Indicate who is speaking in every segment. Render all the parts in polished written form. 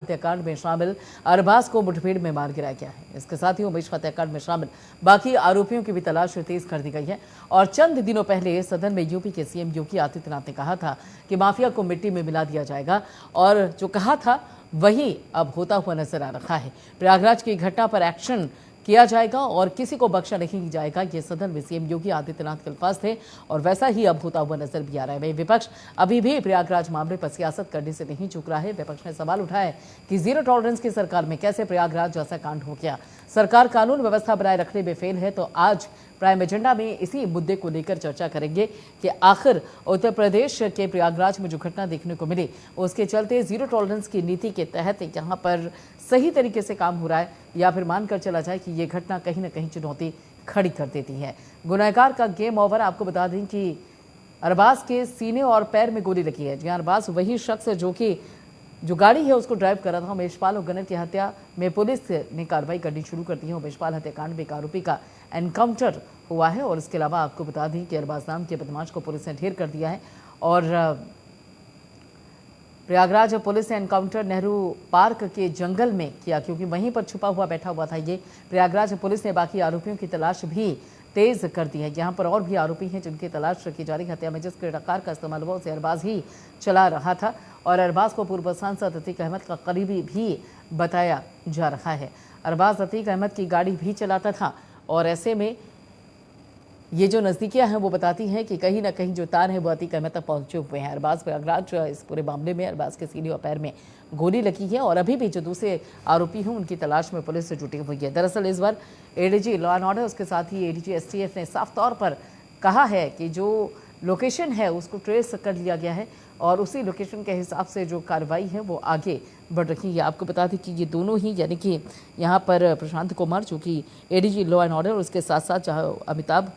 Speaker 1: हत्याकांड में शामिल अरबाज को मुठभेड़ में मार गिराया गया है। इसके साथ ही उमेश हत्याकांड में शामिल बाकी आरोपियों की भी तलाश तेज कर दी गई है। और चंद दिनों पहले सदन में यूपी के सीएम योगी आदित्यनाथ ने कहा था कि माफिया को मिट्टी में मिला दिया जाएगा, और जो कहा था वही अब होता हुआ नजर आ रहा है। प्रयागराज की घटना पर एक्शन किया जाएगा और किसी को बख्शा नहीं जाएगा, ये सदन में सीएम योगी आदित्यनाथ के अल्फाज थे और वैसा ही अब होता हुआ नजर भी आ रहा है। वही विपक्ष अभी भी प्रयागराज मामले पर सियासत करने से नहीं चूक रहा है। विपक्ष ने सवाल उठाया कि जीरो टॉलरेंस की सरकार में कैसे प्रयागराज जैसा कांड हो गया। सरकार कानून व्यवस्था बनाए रखने में फेल है। तो आज प्राइम एजेंडा में इसी मुद्दे को लेकर चर्चा करेंगे कि आखिर उत्तर प्रदेश के प्रयागराज में जो घटना देखने को मिली उसके चलते जीरो टॉलरेंस की नीति के तहत यहां पर सही तरीके से काम हो रहा है, या फिर मानकर चला जाए कि ये घटना कहीं ना कहीं चुनौती खड़ी कर देती है। गुनहगार का गेम ओवर। आपको बता दें कि अरबाज के सीने और पैर में गोली लगी है। जी अरबाज वही शख्स जो गाड़ी है उसको ड्राइव कर रहा था। उमेशपाल और गनर की हत्या में पुलिस ने कार्रवाई करनी शुरू कर दी है। उमेशपाल हत्याकांड में एक आरोपी का एनकाउंटर हुआ है और इसके अलावा आपको बता दें कि अरबाज नाम के बदमाश को पुलिस ने ढेर कर दिया है। और प्रयागराज पुलिस ने एनकाउंटर नेहरू पार्क के जंगल में किया, क्योंकि वहीं पर छुपा हुआ बैठा हुआ था ये। प्रयागराज पुलिस ने बाकी आरोपियों की तलाश भी तेज कर दी है। यहाँ पर और भी आरोपी हैं जिनकी तलाश की जा रही। हत्या में जिस किरदार का इस्तेमाल हुआ उसे अरबाज ही चला रहा था और अरबाज को पूर्व सांसद अतीक अहमद का करीबी भी बताया जा रहा है। अरबाज अतीक अहमद की गाड़ी भी चलाता था और ऐसे में ये जो नज़दीकियां हैं वो बताती हैं कि कहीं ना कहीं जो तार है वो अतीक अहमद तक पहुंचे हुए हैं। अरबाज प्रयागराज इस पूरे मामले में अरबाज के सीने और पैर में गोली लगी है और अभी भी जो दूसरे आरोपी हैं उनकी तलाश में पुलिस से जुटी हुई है। दरअसल इस बार एडीजी लॉ एंड ऑर्डर, उसके साथ ही एडीजी एसटीएफ ने साफ तौर पर कहा है कि जो लोकेशन है उसको ट्रेस कर लिया गया है और उसी लोकेशन के हिसाब से जो कार्रवाई है वो आगे बढ़ रही है। आपको बता दें कि ये दोनों ही, यानी कि यहाँ पर प्रशांत कुमार जो कि एडीजी लॉ एंड ऑर्डर, उसके साथ साथ अमिताभ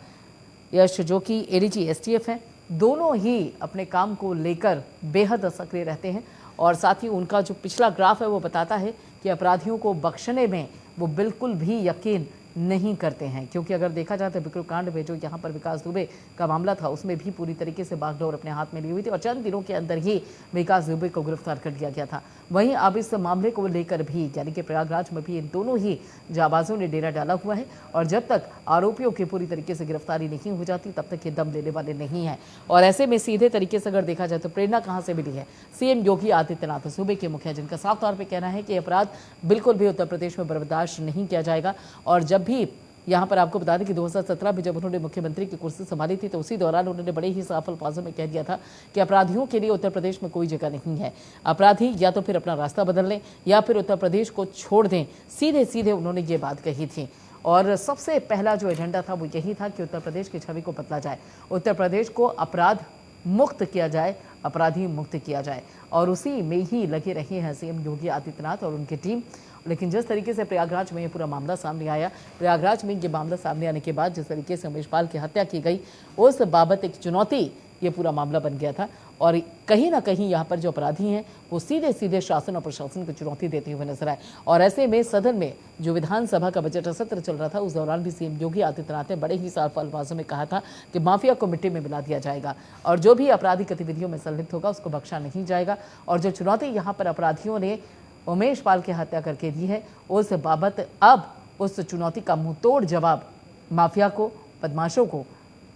Speaker 1: यश जो कि एडीजी एसटीएफ हैं, दोनों ही अपने काम को लेकर बेहद सक्रिय रहते हैं। और साथ ही उनका जो पिछला ग्राफ है वो बताता है कि अपराधियों को बख्शने में वो बिल्कुल भी यकीन नहीं करते हैं, क्योंकि अगर देखा जाए तो विक्रम कांड में जो यहाँ पर विकास दुबे का मामला था उसमें भी पूरी तरीके से बागडोर अपने हाथ में ली हुई थी और चंद दिनों के अंदर ही विकास दुबे को गिरफ्तार कर लिया गया था। वहीं अब इस मामले को लेकर भी, यानी कि प्रयागराज में भी इन दोनों ही जाबाजों ने डेरा डाला हुआ है और जब तक आरोपियों की पूरी तरीके से गिरफ्तारी नहीं हो जाती तब तक ये दम लेने वाले नहीं है। और ऐसे में सीधे तरीके से अगर देखा जाए तो प्रेरणा कहाँ से मिली है? सीएम योगी आदित्यनाथ, सूबे के मुखिया, जिनका साफ तौर पर कहना है कि अपराध बिल्कुल भी उत्तर प्रदेश में बर्दाश्त नहीं किया जाएगा। और जब भी यहाँ पर आपको बता दें कि 2017 में जब उन्होंने मुख्यमंत्री की कुर्सी संभाली थी तो उसी दौरान उन्होंने बड़े ही साफ अल्फाजों में कह दिया था कि अपराधियों के लिए उत्तर प्रदेश में कोई जगह नहीं है। अपराधी या तो फिर अपना रास्ता बदल लें या फिर उत्तर प्रदेश को छोड़ दें। सीधे सीधे उन्होंने ये बात कही थी और सबसे पहला जो एजेंडा था वो यही था कि उत्तर प्रदेश की छवि को बदला जाए, उत्तर प्रदेश को अपराध मुक्त किया जाए, अपराधी मुक्त किया जाए। और उसी में ही लगे रहे हैं सीएम योगी आदित्यनाथ और उनकी टीम। लेकिन जिस तरीके से प्रयागराज में ये पूरा मामला सामने आया, प्रयागराज में ये मामला सामने आने के बाद जिस तरीके से उमेशपाल की हत्या की गई उस बाबत एक चुनौती ये पूरा मामला बन गया था। और कहीं ना कहीं यहाँ पर जो अपराधी हैं वो सीधे सीधे शासन और प्रशासन को चुनौती देते हुए नजर आए। और ऐसे में सदन में जो विधानसभा का बजट सत्र चल रहा था उस दौरान भी सीएम योगी आदित्यनाथ ने बड़े ही साफ अल्फाजों में कहा था कि माफिया को मिट्टी में मिला दिया जाएगा और जो भी आपराधिक गतिविधियों में संलिप्त होगा उसको बख्शा नहीं जाएगा। और जो चुनौती यहाँ पर अपराधियों ने उमेशपाल की हत्या करके दी है उस बाबत अब उस चुनौती का मुंहतोड़ जवाब माफिया को, बदमाशों को,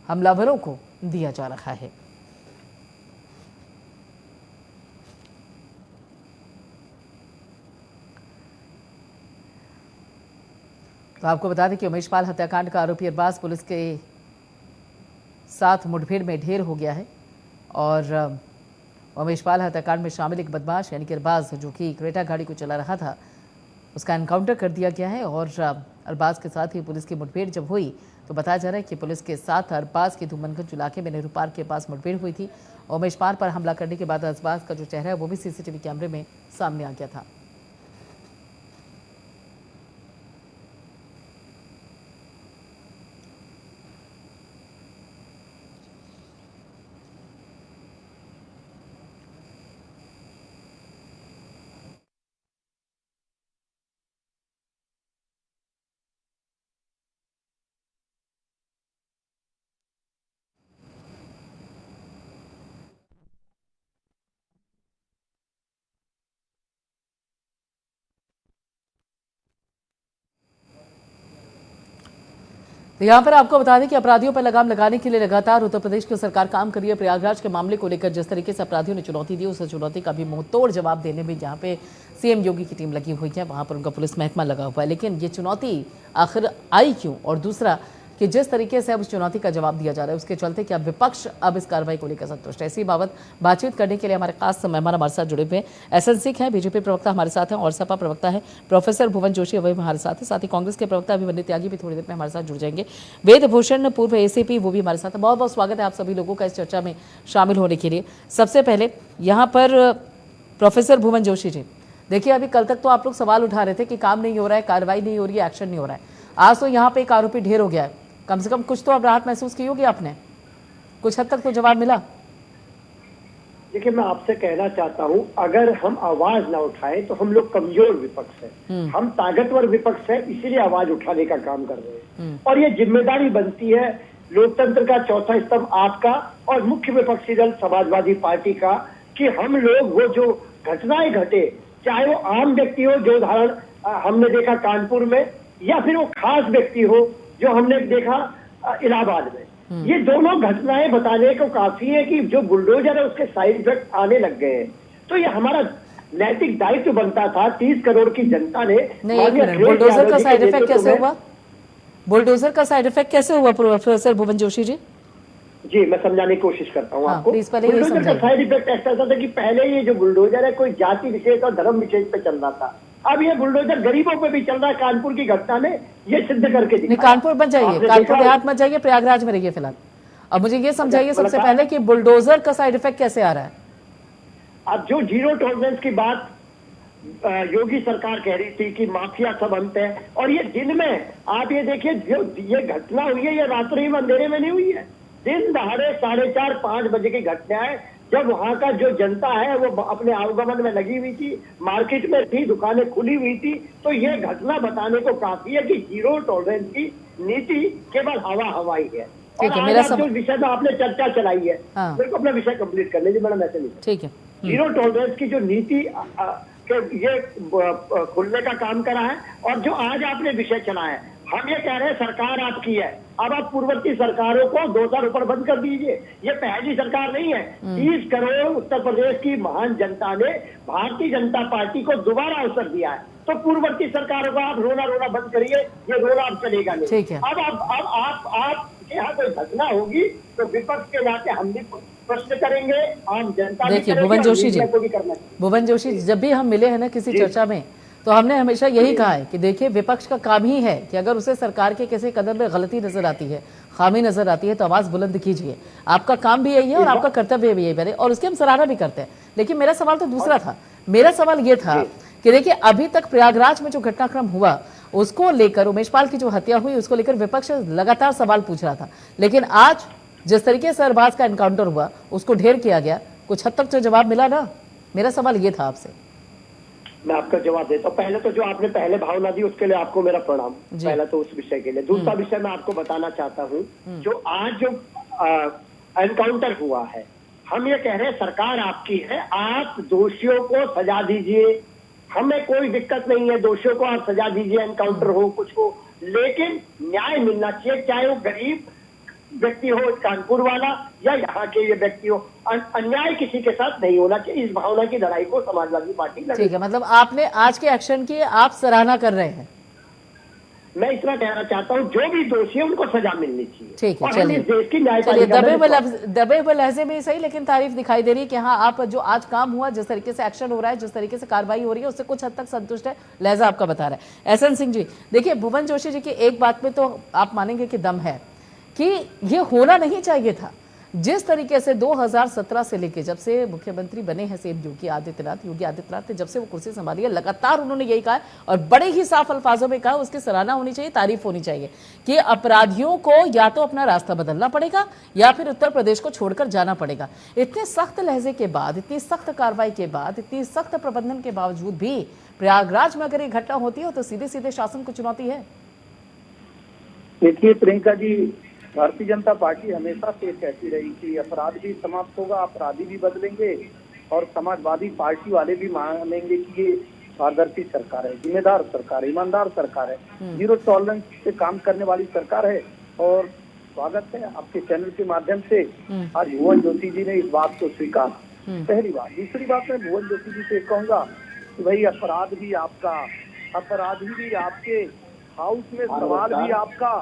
Speaker 1: हमलावरों को दिया जा रहा है। तो आपको बता दें कि उमेशपाल हत्याकांड का आरोपी अरबाज पुलिस के साथ मुठभेड़ में ढेर हो गया है और उमेशपाल हत्याकांड में शामिल एक बदमाश यानी कि अरबाज जो कि क्रेटा गाड़ी को चला रहा था उसका एनकाउंटर कर दिया गया है। और अरबाज के साथ ही पुलिस की मुठभेड़ जब हुई तो बताया जा रहा है कि पुलिस के साथ अरबाज के धूमनगंज इलाके में नेहरू पार्क के पास मुठभेड़ हुई थी। उमेशपाल पर हमला करने के बाद अरबाज का जो चेहरा है वो भी सीसीटीवी कैमरे में सामने आ गया था। तो यहाँ पर आपको बता दें कि अपराधियों पर लगाम लगाने के लिए लगातार उत्तर प्रदेश की सरकार काम कर रही है। प्रयागराज के मामले को लेकर जिस तरीके से अपराधियों ने चुनौती दी, उस चुनौती का भी मुंहतोड़ जवाब देने में यहाँ पे सीएम योगी की टीम लगी हुई है, वहां पर उनका पुलिस महकमा लगा हुआ है। लेकिन ये चुनौती आखिर आई क्यों, और दूसरा कि जिस तरीके से अब उस चुनौती का जवाब दिया जा रहा है, उसके चलते क्या विपक्ष अब इस कार्रवाई को लेकर संतुष्ट है। इसी बाबत बातचीत करने के लिए हमारे खास मेहमान हमारे साथ जुड़े हुए हैं। एसएन सिंह हैं, बीजेपी प्रवक्ता हमारे साथ हैं, और सपा प्रवक्ता है प्रोफेसर भुवन जोशी, वही हमारे साथ है। साथ ही कांग्रेस के प्रवक्ता अभिमन्यु त्यागी भी थोड़ी देर में हमारे साथ जुड़ जाएंगे। वेद भूषण पूर्व एसीपी, वो भी हमारे साथ है। बहुत बहुत स्वागत है आप सभी लोगों का इस चर्चा में शामिल होने के लिए। सबसे पहले यहाँ पर प्रोफेसर भुवन जोशी जी, देखिए अभी कल तक तो आप लोग सवाल उठा रहे थे कि काम नहीं हो रहा है, कार्रवाई नहीं हो रही है, एक्शन नहीं हो रहा है। आज तो यहाँ पे एक आरोपी ढेर हो गया है, कम से कम कुछ तो अब राहत महसूस की होगी आपने, कुछ हद तक तो जवाब मिला।
Speaker 2: देखिए, मैं आपसे कहना चाहता हूं, अगर हम आवाज ना उठाए तो हम लोग कमजोर विपक्ष है, हम ताकतवर विपक्ष है, इसीलिए आवाज उठाने का काम कर रहे हैं। और ये जिम्मेदारी बनती है लोकतंत्र का चौथा स्तंभ आपका और मुख्य विपक्षी दल समाजवादी पार्टी का, कि हम लोग वो जो घटनाएं घटे, चाहे वो आम व्यक्ति हो, जो उदाहरण हमने देखा कानपुर में, या फिर वो खास व्यक्ति हो जो हमने देखा इलाहाबाद में, ये दोनों घटनाएं बताने को काफी है कि जो बुलडोजर है उसके साइड इफेक्ट आने लग गए हैं। तो ये हमारा नैतिक दायित्व बनता था। 30 करोड़ की जनता ने
Speaker 1: बुलडोजर का साइड इफेक्ट कैसे हुआ? बुलडोजर का साइड इफेक्ट कैसे हुआ प्रोफेसर भुवन जोशी जी?
Speaker 2: जी, मैं समझाने की कोशिश करता हूँ आपको।
Speaker 1: बुलडोजर
Speaker 2: का साइड इफेक्ट ऐसा था कि पहले ये जो बुलडोजर है कोई जाति विशेष और धर्म विशेष पे चल रहा था, अब ये बुलडोजर गरीबों पे भी चल रहा है। कानपुर की घटना ने ये सिद्ध करके दिखाया।
Speaker 1: कानपुर मत जाइए, कानपुर देहात मत जाइए, प्रयागराज में रहिए फिलहाल। अब मुझे ये समझाइए सबसे पहले कि बुलडोजर का साइड इफेक्ट कैसे आ रहा है?
Speaker 2: अब जो जीरो टॉलरेंस की बात योगी सरकार कह रही थी कि माफिया सब अंत है, और ये दिन में आप ये देखिए, जो ये घटना हुई है ये रात्रि में अंधेरे में नहीं हुई है, दिन दहाड़े 4:30-5 बजे की घटना है, जब वहां का जो जनता है वो अपने आवागमन में लगी हुई थी, मार्केट में थी, दुकानें खुली हुई थी। तो ये घटना बताने को काफी है कि जीरो टॉलरेंस की नीति केवल हवाई है।
Speaker 1: ठीक है, मेरा
Speaker 2: जो विषय में आपने चर्चा चलाई है, मेरे को अपना विषय कंप्लीट कर लीजिए मैडम, ऐसे नहीं।
Speaker 1: ठीक है।
Speaker 2: जीरो टॉलरेंस की जो नीति ये खुलने का काम करा है, और जो आज आपने विषय चला है, हम ये कह रहे हैं सरकार आपकी है, अब आप पूर्ववर्ती सरकारों को 2 साल ऊपर बंद कर दीजिए। ये पहली सरकार नहीं है। 30 करोड़ उत्तर प्रदेश की महान जनता ने भारतीय जनता पार्टी को दोबारा अवसर दिया है, तो पूर्ववर्ती सरकारों को आप रोना बंद करिए, ये रोना अब चलेगा नहीं।
Speaker 1: ठीक है।
Speaker 2: अब आप यहाँ कोई घटना होगी तो विपक्ष के नाते हम भी प्रश्न करेंगे, आम जनता।
Speaker 1: देखिए भुवन जोशी जी, भुवन जोशी, जब भी हम मिले हैं ना किसी चर्चा में, तो हमने हमेशा यही कहा है कि देखिए विपक्ष का काम ही है कि अगर उसे सरकार के किसी कदम में गलती नजर आती है, खामी नजर आती है, तो आवाज बुलंद कीजिए। आपका काम भी यही है और आपका कर्तव्य भी यही है, और उसकी हम सराहना भी करते हैं। लेकिन मेरा सवाल तो दूसरा था। मेरा सवाल ये था कि देखिए अभी तक प्रयागराज में जो घटनाक्रम हुआ उसको लेकर, उमेश पाल की जो हत्या हुई उसको लेकर विपक्ष लगातार सवाल पूछ रहा था, लेकिन आज जिस तरीके से अरबाज का एनकाउंटर हुआ, उसको ढेर किया गया, कुछ हद तक तो जवाब मिला ना। मेरा सवाल ये था आपसे।
Speaker 2: मैं आपका जवाब देता हूँ। पहले तो जो आपने पहले भावना दी उसके लिए आपको मेरा प्रणाम, पहला तो उस विषय के लिए। दूसरा विषय मैं आपको बताना चाहता हूँ, जो आज जो एनकाउंटर हुआ है, हम ये कह रहे हैं सरकार आपकी है, आप दोषियों को सजा दीजिए, हमें कोई दिक्कत नहीं है, दोषियों को आप सजा दीजिए, एनकाउंटर हो कुछ हो, लेकिन न्याय मिलना चाहिए, चाहे वो गरीब व्यक्ति हो, कानपुर वाला, या यहाँ के ये व्यक्ति हो, अन्याय किसी के साथ नहीं होना चाहिए। इस भावना की लड़ाई को समाजवादी पार्टी लड़ेगी।
Speaker 1: ठीक है, मतलब आपने आज के एक्शन की आप सराहना कर रहे हैं।
Speaker 2: मैं इतना कहना चाहता हूँ, जो भी दोषी है उनको सजा मिलनी चाहिए।
Speaker 1: ठीक है,
Speaker 2: चलिए
Speaker 1: दबे हुए लहजे में सही, लेकिन तारीफ दिखाई दे रही है कि हाँ, आप जो आज काम हुआ, जिस तरीके से एक्शन हो रहा है, जिस तरीके से कार्रवाई हो रही है, उससे कुछ हद तक संतुष्ट है, लहजा आपका बता रहा है। एसएन सिंह जी, देखिए भुवन जोशी जी की एक बात में तो आप मानेंगे कि दम है कि ये होना नहीं चाहिए था। जिस तरीके से 2017 से लेके जब से मुख्यमंत्री बने हैं सीएम योगी आदित्यनाथ ने जब से वो कुर्सी संभाली है, लगातार उन्होंने यही कहा और बड़े ही साफ अल्फाजों में कहा, उसकी सराहना होनी चाहिए, तारीफ होनी चाहिए कि अपराधियों को या तो अपना रास्ता बदलना पड़ेगा या फिर उत्तर प्रदेश को छोड़कर जाना पड़ेगा। इतने सख्त लहजे के बाद, इतनी सख्त कार्रवाई के बाद, इतनी सख्त प्रबंधन के बावजूद भी प्रयागराज में अगर ये घटना होती है तो सीधे सीधे शासन को चुनौती है।
Speaker 3: देखिए प्रियंका जी, भारतीय जनता पार्टी हमेशा से कहती रही कि अपराध भी समाप्त होगा, अपराधी भी बदलेंगे, और समाजवादी पार्टी वाले भी मानेंगे कि ये पारदर्शी सरकार है, जिम्मेदार सरकार है, ईमानदार सरकार है, जीरो टॉलरेंस से काम करने वाली सरकार है। और स्वागत है आपके चैनल के माध्यम से। आज भुवन जोशी जी ने इस बात को स्वीकार, पहली बात। दूसरी बात मैं भुवन जोशी जी से कहूंगा कि भाई अपराध भी आपका, अपराधी भी आपके, हाउस में सवाल भी आपका,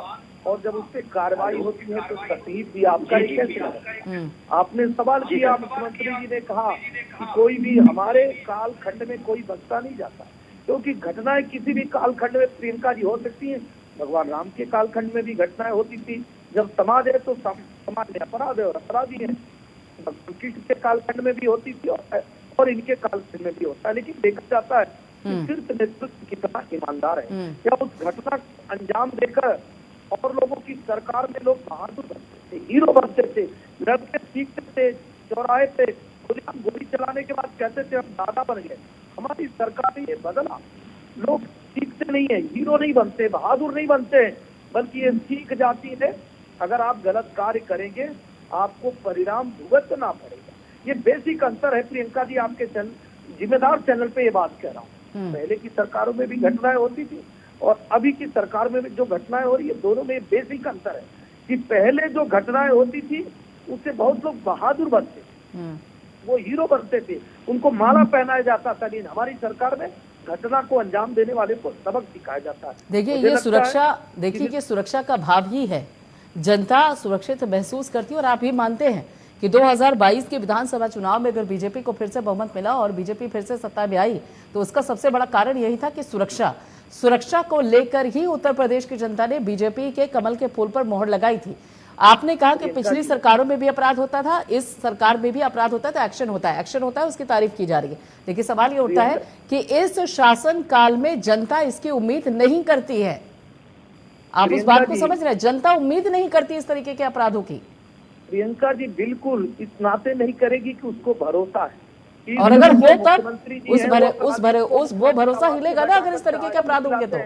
Speaker 3: और जब उस पर कार्रवाई होती है तो तकलीफ भी आपका। ये कैसे लगा? आपने सवाल किया, मुख्यमंत्री जी ने कहा कि कोई भी हमारे कालखंड में कोई बचता नहीं जाता, क्योंकि घटनाएं किसी भी कालखंड में प्रियंका जी हो सकती हैं। भगवान राम के कालखंड में भी घटनाएं होती थी। जब समाज है तो समाज में अपराध है और अपराधी है। कृष्ण के कालखंड में भी होती थी और इनके कालखंड में भी होता है। लेकिन देखा जाता है कि सिर्फ नेतृत्व कितना ईमानदार है, या उस घटना को अंजाम देकर और लोगों की सरकार में लोग बहादुर बनते थे, हीरो बनते थे, लड़के सीखते थे, चौराहे पे गोली चलाने के बाद कहते थे हम दादा बन गए। हमारी सरकार ने ये बदला। लोग सीखते नहीं है, हीरो नहीं बनते, बहादुर नहीं बनते, बल्कि ये सीख जाती है अगर आप गलत कार्य करेंगे आपको परिणाम भुगतना पड़ेगा। ये बेसिक अंतर है प्रियंका जी। आपके जिम्मेदार चैनल पे ये बात कह रहा हूँ। पहले की सरकारों में भी घटनाएं होती थी और अभी की सरकार में भी जो घटनाएं हो रही है, दोनों में बेसिक अंतर है कि पहले जो घटनाएं होती थी उससे बहुत लोग बहादुर बनते थे, वो हीरो बनते थे, उनको माला पहनाया जाता था। लेकिन हमारी सरकार में घटना को अंजाम देने वाले को सबक सिखाया जाता है।
Speaker 1: देखिए ये सुरक्षा, देखिए कि सुरक्षा का भाव ही है, जनता सुरक्षित महसूस करती है। और आप भी मानते हैं कि 2022 के विधानसभा चुनाव में अगर बीजेपी को फिर से बहुमत मिला और बीजेपी फिर से सत्ता में आई तो उसका सबसे बड़ा कारण यही था कि सुरक्षा को लेकर ही उत्तर प्रदेश की जनता ने बीजेपी के कमल के फूल पर मोहर लगाई थी। आपने कहा कि पिछली सरकारों में भी अपराध होता था, इस सरकार में भी अपराध होता है, तो एक्शन होता है, उसकी तारीफ की जा रही है। लेकिन सवाल ये उठता है कि इस शासन काल में जनता इसकी उम्मीद नहीं करती है। आप उस बात को समझ रहे हैं? जनता उम्मीद नहीं करती इस तरीके के अपराधों की।
Speaker 3: प्रियंका जी बिल्कुल इस नाते नहीं करेगी कि उसको भरोसा है,
Speaker 1: और अगर हो तब वो भरोसा हिलेगा ना अगर इस तरीके के अपराध होंगे तो।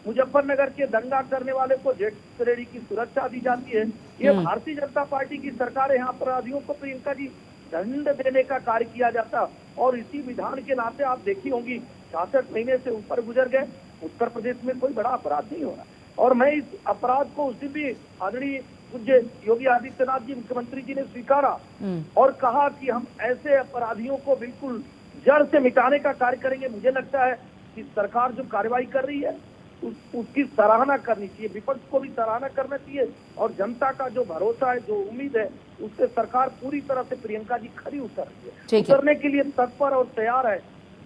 Speaker 3: मुजफ्फरनगर के दंगा करने वाले को जेड श्रेणी की सुरक्षा दी जाती है। ये भारतीय जनता पार्टी की सरकार है। यहाँ अपराधियों को प्रियंका जी दंड देने का कार्य किया जाता, और इसी विधान के नाते आप देखी होंगी 66 महीने से ऊपर गुजर गए, उत्तर प्रदेश में कोई बड़ा अपराध नहीं हो रहा। और मैं इस अपराध को उस दिन भी आदरणीय पूज्य योगी आदित्यनाथ जी मुख्यमंत्री जी ने स्वीकारा और कहा कि हम ऐसे अपराधियों को बिल्कुल जड़ से मिटाने का कार्य करेंगे। मुझे लगता है कि सरकार जो कार्रवाई कर रही है उसकी सराहना करनी चाहिए, विपक्ष को भी सराहना करना चाहिए, और जनता का जो भरोसा है, जो उम्मीद है, उससे सरकार पूरी तरह से प्रियंका जी खरी उतर रही है, उतरने के लिए तत्पर और तैयार है।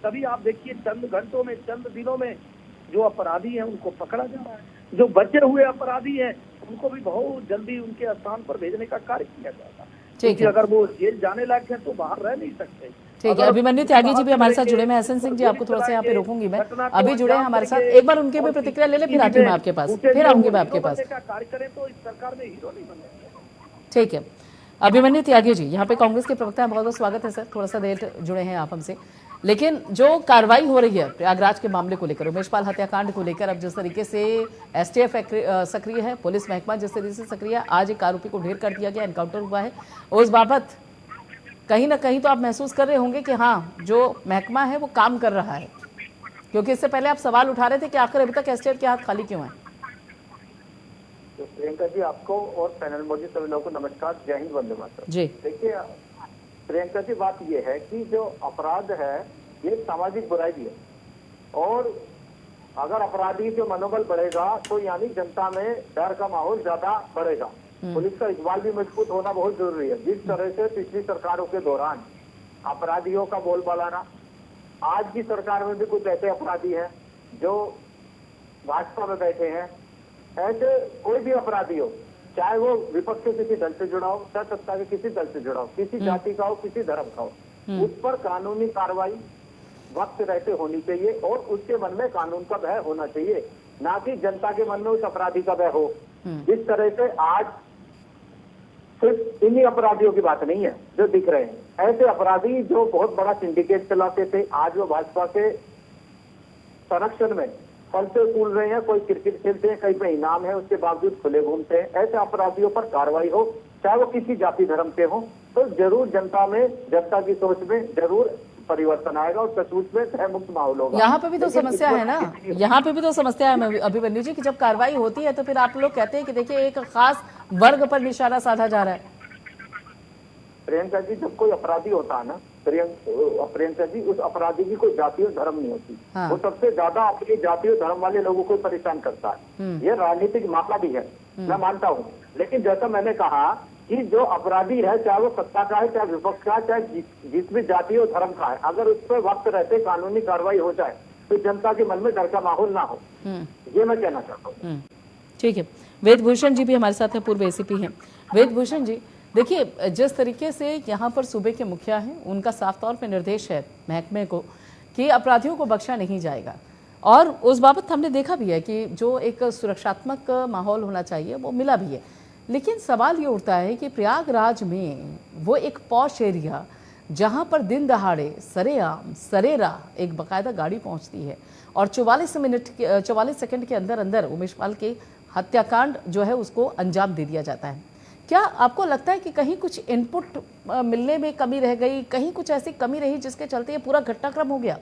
Speaker 3: तभी आप देखिए चंद घंटों में, चंद दिनों में जो अपराधी हैं उनको पकड़ा जा रहा है, जो बचे हुए अपराधी हैं उनको भी बहुत जल्दी उनके स्थान पर भेजने का कार्य किया जाएगा। क्योंकि अगर वो जेल जाने लायक है तो बाहर रह नहीं सकते।
Speaker 1: ठीक है, अभिमन्यु त्यागी जी भी हमारे साथ जुड़े हैं। हसन सिंह जी, आपको थोड़ा सा यहाँ पे रोकूंगी मैं, अभी जुड़े हैं हमारे साथ, एक बार उनकी भी प्रतिक्रिया ले ले, फिर आती हूँ मैं आपके पास, फिर आऊंगी मैं आपके पास।
Speaker 3: कार्य करें तो इस सरकार में हीरो नहीं बनेंगे।
Speaker 1: ठीक है, अभिमन्यु त्यागी जी यहाँ पे कांग्रेस के प्रवक्ता हैं, बहुत बहुत स्वागत है सर। थोड़ा सा देर जुड़े हैं आप हमसे, लेकिन जो कार्रवाई हो रही है प्रयागराज के मामले को लेकर, उमेश पाल हत्याकांड को लेकर, अब जिस तरीके से एसटीएफ सक्रिय है, पुलिस महकमा जिस तरीके से सक्रिय है, आज एक आरोपी को ढेर कर दिया गया, एनकाउंटर हुआ है, उस बाबत कहीं ना कहीं तो आप महसूस कर रहे होंगे कि हाँ जो महकमा है वो काम कर रहा है, क्योंकि इससे पहले आप सवाल उठा रहे थे कि आखिर अभी तक एसटीएफ के हाथ खाली क्यों है।
Speaker 4: तो प्रियंका जी आपको और पैनल मौजूद सभी लोगों को नमस्कार, जय हिंद, वंदे मातरम।
Speaker 1: जी
Speaker 4: देखिए प्रियंका जी, बात ये है कि जो अपराध है ये सामाजिक बुराई भी है, और अगर अपराधी जो मनोबल बढ़ेगा तो यानी जनता में डर का माहौल ज्यादा बढ़ेगा। पुलिस का इकबाल भी मजबूत होना बहुत जरूरी है। जिस तरह से पिछली सरकारों के दौरान अपराधियों का बोलबाला ना, आज की सरकार में भी कुछ ऐसे अपराधी हैं जो भाजपा में बैठे हैं। ऐसे कोई भी अपराधी हो, चाहे वो विपक्ष के किसी दल से जुड़ा हो, चाहे सत्ता के किसी दल से जुड़ा हो, किसी जाति का हो, किसी धर्म का हो, उस पर कानूनी कार्रवाई वक्त रहते होनी चाहिए, और उसके मन में कानून का भय होना चाहिए, ना कि जनता के मन में उस अपराधी का भय हो। इस तरह से आज सिर्फ इन्हीं अपराधियों की बात नहीं है जो दिख रहे हैं, ऐसे अपराधी जो बहुत बड़ा सिंडिकेट चलाते थे, आज वो भाजपा के संरक्षण में फलते फूल रहे हैं। कोई क्रिकेट खेलते हैं, कहीं पे इनाम है, उसके बावजूद खुले घूमते हैं। ऐसे अपराधियों पर कार्रवाई हो, चाहे वो किसी जाति धर्म के हो, तो जरूर जनता में, जनता की सोच में जरूर परिवर्तन आएगा और सचमुच में तय मुक्त माहौल होगा।
Speaker 1: यहाँ पे भी तो समस्या है ना, यहाँ पे भी तो समस्या है अभिमन्यु जी, कि जब कार्रवाई होती है तो फिर आप लोग कहते हैं कि देखिए एक खास वर्ग पर निशाना साधा जा रहा है।
Speaker 4: प्रियंका जी, जब कोई अपराधी होता है ना प्रियंका जी, उस अपराधी की कोई जाति और धर्म नहीं होती।
Speaker 1: हाँ।
Speaker 4: वो सबसे ज्यादा अपनी जाति और धर्म वाले लोगों को परेशान करता है। ये राजनीतिक मामला भी है, मैं मानता हूँ। लेकिन जैसा मैंने कहा कि जो अपराधी है, चाहे वो सत्ता का है, चाहे विपक्ष का है, चाहे जिस भी जाति और धर्म का है, अगर उस पर वक्त रहते कानूनी कार्रवाई हो जाए तो जनता के मन में डर का माहौल ना हो, ये मैं कहना चाहता हूँ।
Speaker 1: ठीक है, वेदभूषण जी भी हमारे साथ हैं, पूर्व एसीपी हैं। वेदभूषण जी, देखिए जिस तरीके से यहाँ पर सूबे के मुखिया हैं, उनका साफ तौर पे निर्देश है महकमे को कि अपराधियों को बख्शा नहीं जाएगा, और उस बाबत हमने देखा भी है कि जो एक सुरक्षात्मक माहौल होना चाहिए वो मिला भी है। लेकिन सवाल ये उठता है कि प्रयागराज में वो एक पॉश एरिया जहाँ पर दिन दहाड़े सरेआम सरेरा एक बाकायदा गाड़ी पहुँचती है और 44 सेकंड के अंदर अंदर उमेश पाल के हत्याकांड जो है उसको अंजाम दे दिया जाता है। क्या आपको लगता है कि कहीं कुछ इनपुट मिलने में कमी रह गई, कहीं कुछ ऐसी कमी रही जिसके चलते ये पूरा घटनाक्रम हो गया?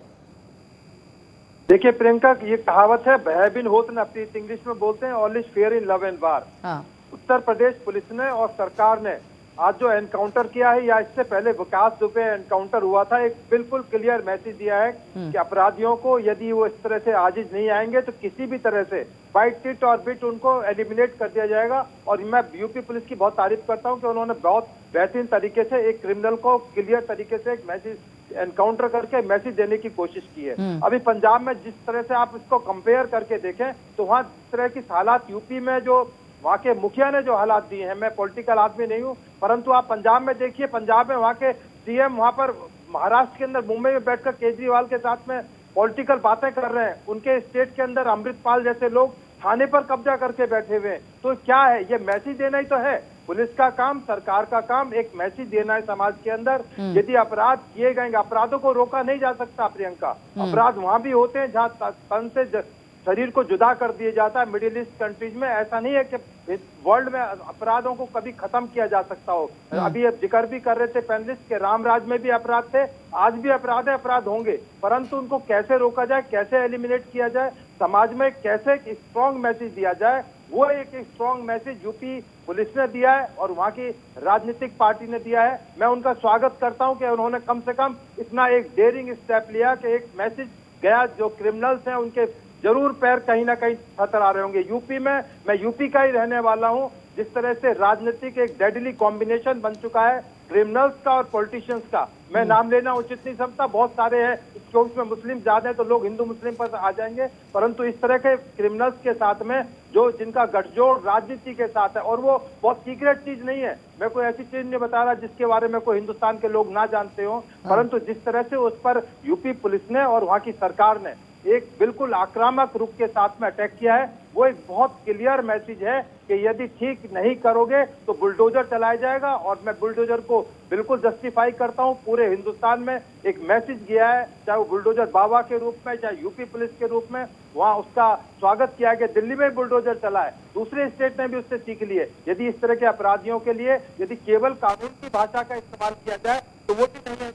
Speaker 5: देखिए प्रियंका, ये कहावत है, भय बिन होत न प्रीत, इंग्लिश में बोलते हैं all is fair in love and war. Uttar Pradesh police ने और सरकार ने आज जो एनकाउंटर किया है, या इससे पहले विकास दुबे एनकाउंटर हुआ था, एक बिल्कुल क्लियर मैसेज दिया है कि अपराधियों को यदि वो इस तरह से आजिज नहीं आएंगे तो किसी भी तरह से बाइट टिट और बिट उनको एलिमिनेट कर दिया जाएगा। और मैं यूपी पुलिस की बहुत तारीफ करता हूं कि उन्होंने बहुत बेहतरीन तरीके से एक क्रिमिनल को क्लियर तरीके से एक मैसेज एनकाउंटर करके मैसेज देने की कोशिश की है। अभी पंजाब में जिस तरह से आप इसको कंपेयर करके देखें तो वहाँ जिस तरह की हालात यूपी में जो वहाँ के मुखिया ने जो हालात दिए हैं, मैं पॉलिटिकल आदमी नहीं हूँ, परंतु आप पंजाब में देखिए, पंजाब में वहाँ के सीएम वहाँ पर महाराष्ट्र के अंदर मुंबई में बैठकर केजरीवाल के साथ में पॉलिटिकल बातें कर रहे हैं। उनके स्टेट के अंदर अमृतपाल जैसे लोग थाने पर कब्जा करके बैठे हुए हैं। तो क्या है, ये मैसेज देना ही तो है पुलिस का काम, सरकार का काम, एक मैसेज देना है समाज के अंदर। यदि अपराध किए गए, अपराधों को रोका नहीं जा सकता प्रियंका। अपराध वहाँ भी होते हैं जहाँ तन से शरीर को जुदा कर दिया जाता है। मिडिल ईस्ट कंट्रीज में ऐसा नहीं है कि इस वर्ल्ड में अपराधों को कभी खत्म किया जा सकता हो। अभी अब जिक्र भी कर रहे थे पैनलिस्ट के, रामराज में भी अपराध थे, आज भी अपराध है, अपराध होंगे, परंतु उनको कैसे रोका जाए, कैसे एलिमिनेट किया जाए, समाज में कैसे एक स्ट्रॉन्ग मैसेज दिया जाए, वो एक स्ट्रॉन्ग मैसेज यूपी पुलिस ने दिया है और वहाँ की राजनीतिक पार्टी ने दिया है। मैं उनका स्वागत करता हूँ कि उन्होंने कम से कम इतना एक डेयरिंग स्टेप लिया कि एक मैसेज गया। जो क्रिमिनल्स हैं उनके जरूर पैर कहीं ना कहीं खतरा रहे होंगे। यूपी में, मैं यूपी का ही रहने वाला हूं, जिस तरह से राजनीतिक एक डेडली कॉम्बिनेशन बन चुका है क्रिमिनल्स का और पॉलिटिशियंस का, मैं नाम लेना उचित नहीं समझता, बहुत सारे हैं, क्योंकि उसमें मुस्लिम ज्यादा है तो लोग हिंदू मुस्लिम पर आ जाएंगे, परंतु इस तरह के क्रिमिनल्स के साथ में जो जिनका गठजोड़ राजनीति के साथ है, और वो बहुत सीक्रेट चीज नहीं है, मैं कोई ऐसी चीज नहीं बता रहा जिसके बारे में कोई हिंदुस्तान के लोग ना जानते हो, परंतु जिस तरह से उस पर यूपी पुलिस ने और वहाँ की सरकार ने एक बिल्कुल आक्रामक रूप के साथ में अटैक किया है, वो एक बहुत क्लियर मैसेज है कि यदि ठीक नहीं करोगे तो बुलडोजर चलाया जाएगा। और मैं बुलडोजर को बिल्कुल जस्टिफाई करता हूं। पूरे हिंदुस्तान में एक मैसेज गया है, चाहे वो बुलडोजर बाबा के रूप में, चाहे यूपी पुलिस के रूप में, वहां उसका स्वागत किया गया। दिल्ली में बुलडोजर चला है, दूसरे स्टेट ने भी उससे सीख लिए। यदि इस तरह के अपराधियों के लिए यदि केवल कानून की भाषा का इस्तेमाल किया जाए तो वो भी नहीं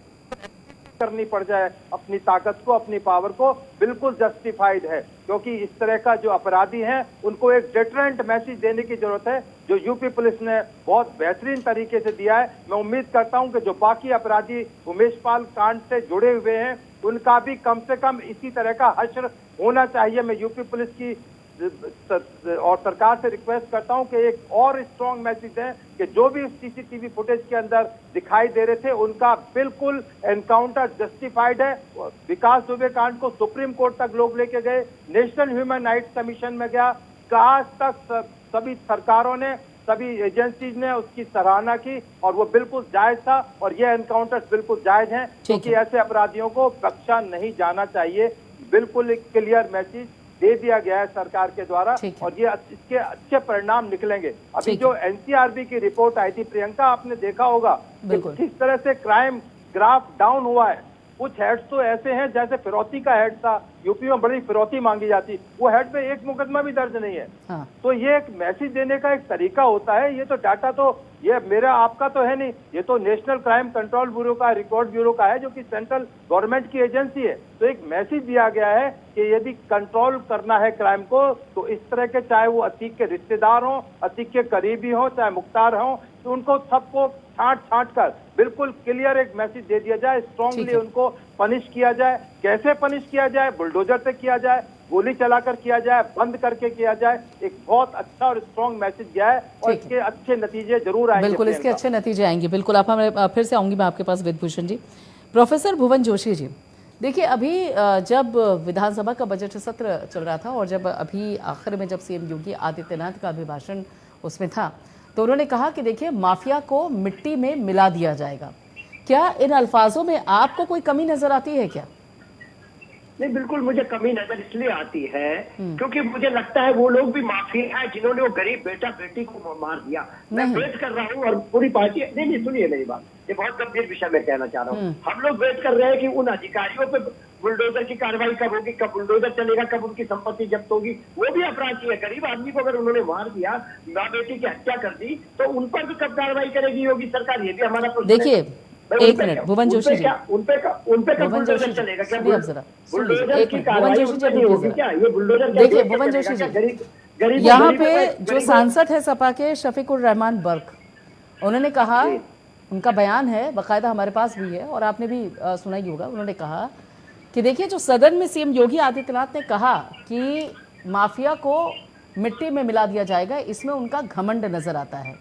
Speaker 5: करनी पड़ जाए अपनी ताकत को, अपनी पावर को, बिल्कुल जस्टिफाइड है। क्योंकि इस तरह का जो अपराधी हैं उनको एक डिटरेंट मैसेज देने की जरूरत है, जो यूपी पुलिस ने बहुत बेहतरीन तरीके से दिया है। मैं उम्मीद करता हूं कि जो बाकी अपराधी उमेश पाल कांड से जुड़े हुए हैं उनका भी कम से कम इसी तरह का हश्र होना चाहिए। मैं यूपी पुलिस की और सरकार से रिक्वेस्ट करता हूं कि एक और स्ट्रॉन्ग मैसेज है कि जो भी सीसीटीवी फुटेज के अंदर दिखाई दे रहे थे उनका बिल्कुल एनकाउंटर जस्टिफाइड है। विकास दुबे कांड को सुप्रीम कोर्ट तक लोग लेके गए, नेशनल ह्यूमन राइट्स कमीशन में गया, आज तक सभी सरकारों ने, सभी एजेंसीज ने उसकी सराहना की और वो बिल्कुल जायज था। और ये एनकाउंटर्स बिल्कुल जायज हैं क्योंकि ऐसे अपराधियों को बख्शा नहीं जाना चाहिए। बिल्कुल एक क्लियर मैसेज दे दिया गया है सरकार के द्वारा और ये इसके अच्छे परिणाम निकलेंगे। अभी जो एनसीआरबी की रिपोर्ट आई थी प्रियंका, आपने देखा होगा किस तरह से क्राइम ग्राफ डाउन हुआ है। कुछ हेड्स तो ऐसे हैं जैसे फिरौती का हेड था, यूपी में बड़ी फिरौती मांगी जाती, वो हेड पे एक मुकदमा भी दर्ज नहीं है।
Speaker 1: हाँ।
Speaker 5: तो ये एक मैसेज देने का एक तरीका होता है। ये तो डाटा तो ये मेरा आपका तो है नहीं, ये तो नेशनल क्राइम कंट्रोल ब्यूरो का, रिकॉर्ड ब्यूरो का है, जो कि सेंट्रल गवर्नमेंट की एजेंसी है। तो एक मैसेज दिया गया है कि यदि कंट्रोल करना है क्राइम को तो इस तरह के, चाहे वो अतीक के रिश्तेदार हों, अतीक के करीबी हों, चाहे मुख्तार हों, तो उनको सबको छांट कर बिल्कुल क्लियर एक मैसेज दे दिया जाए, स्ट्रांगली उनको पनिश किया जाए। कैसे पनिश किया जाए? बुलडोजर से किया जाए, गोली चलाकर किया जाए, बंद करके किया जाए। एक बहुत अच्छा और स्ट्रांग मैसेज गया है और इसके अच्छे नतीजे जरूर आएंगे।
Speaker 1: बिल्कुल, इसके अच्छे नतीजे आएंगे। बिल्कुल, आप हमें फिर से आऊंगी मैं आपके पास विद्यभूषण जी। प्रोफेसर भुवन जोशी जी, देखिए अभी जब विधानसभा का बजट सत्र चल रहा था और जब अभी आखिर में जब सीएम योगी आदित्यनाथ का अभिभाषण उसमें था, तो उन्होंने कहा कि देखिए माफिया को मिट्टी में मिला दिया जाएगा। क्या इन अल्फाजों में आपको कोई कमी नजर आती है क्या?
Speaker 2: नहीं, बिल्कुल मुझे कमी नजर इसलिए आती है क्योंकि मुझे लगता है वो लोग भी माफिया है जिन्होंने वो गरीब बेटा बेटी को मार दिया। मैं वेट कर रहा हूँ और पूरी पार्टी, नहीं सुनिए मेरी बात, ये बहुत गंभीर विषय में कहना चाह रहा हूँ। हम लोग वेट कर रहे हैं कि उन अधिकारियों पे बुलडोजर की कार्रवाई कब होगी, कब बुलडोजर चलेगा, कब उनकी संपत्ति जब्त होगी। वो भी अपराधी है। गरीब आदमी को अगर उन्होंने मार दिया, माँ बेटी की हत्या कर दी, तो उन पर भी कब कार्रवाई करेगी योगी सरकार? ये भी हमारा प्रश्न है।
Speaker 1: देखिए एक मिनट भुवन जोशी जी,
Speaker 2: उनपे बुलडोजर चलेगा क्या? बुलडोजर की कार्रवाई होगी क्या? ये बुलडोजर
Speaker 1: देखिए भुवन जोशी जी, यहाँ पे जो सांसद है सपा के शफीकुर रहमान बर्क, उन्होंने कहा, उनका बयान है बाकायदा हमारे पास भी है और आपने भी सुना ही होगा, उन्होंने कहा कि देखिए जो सदन में सीएम योगी आदित्यनाथ ने कहा कि माफिया को मिट्टी में मिला दिया जाएगा, इसमें उनका घमंड नजर आता है,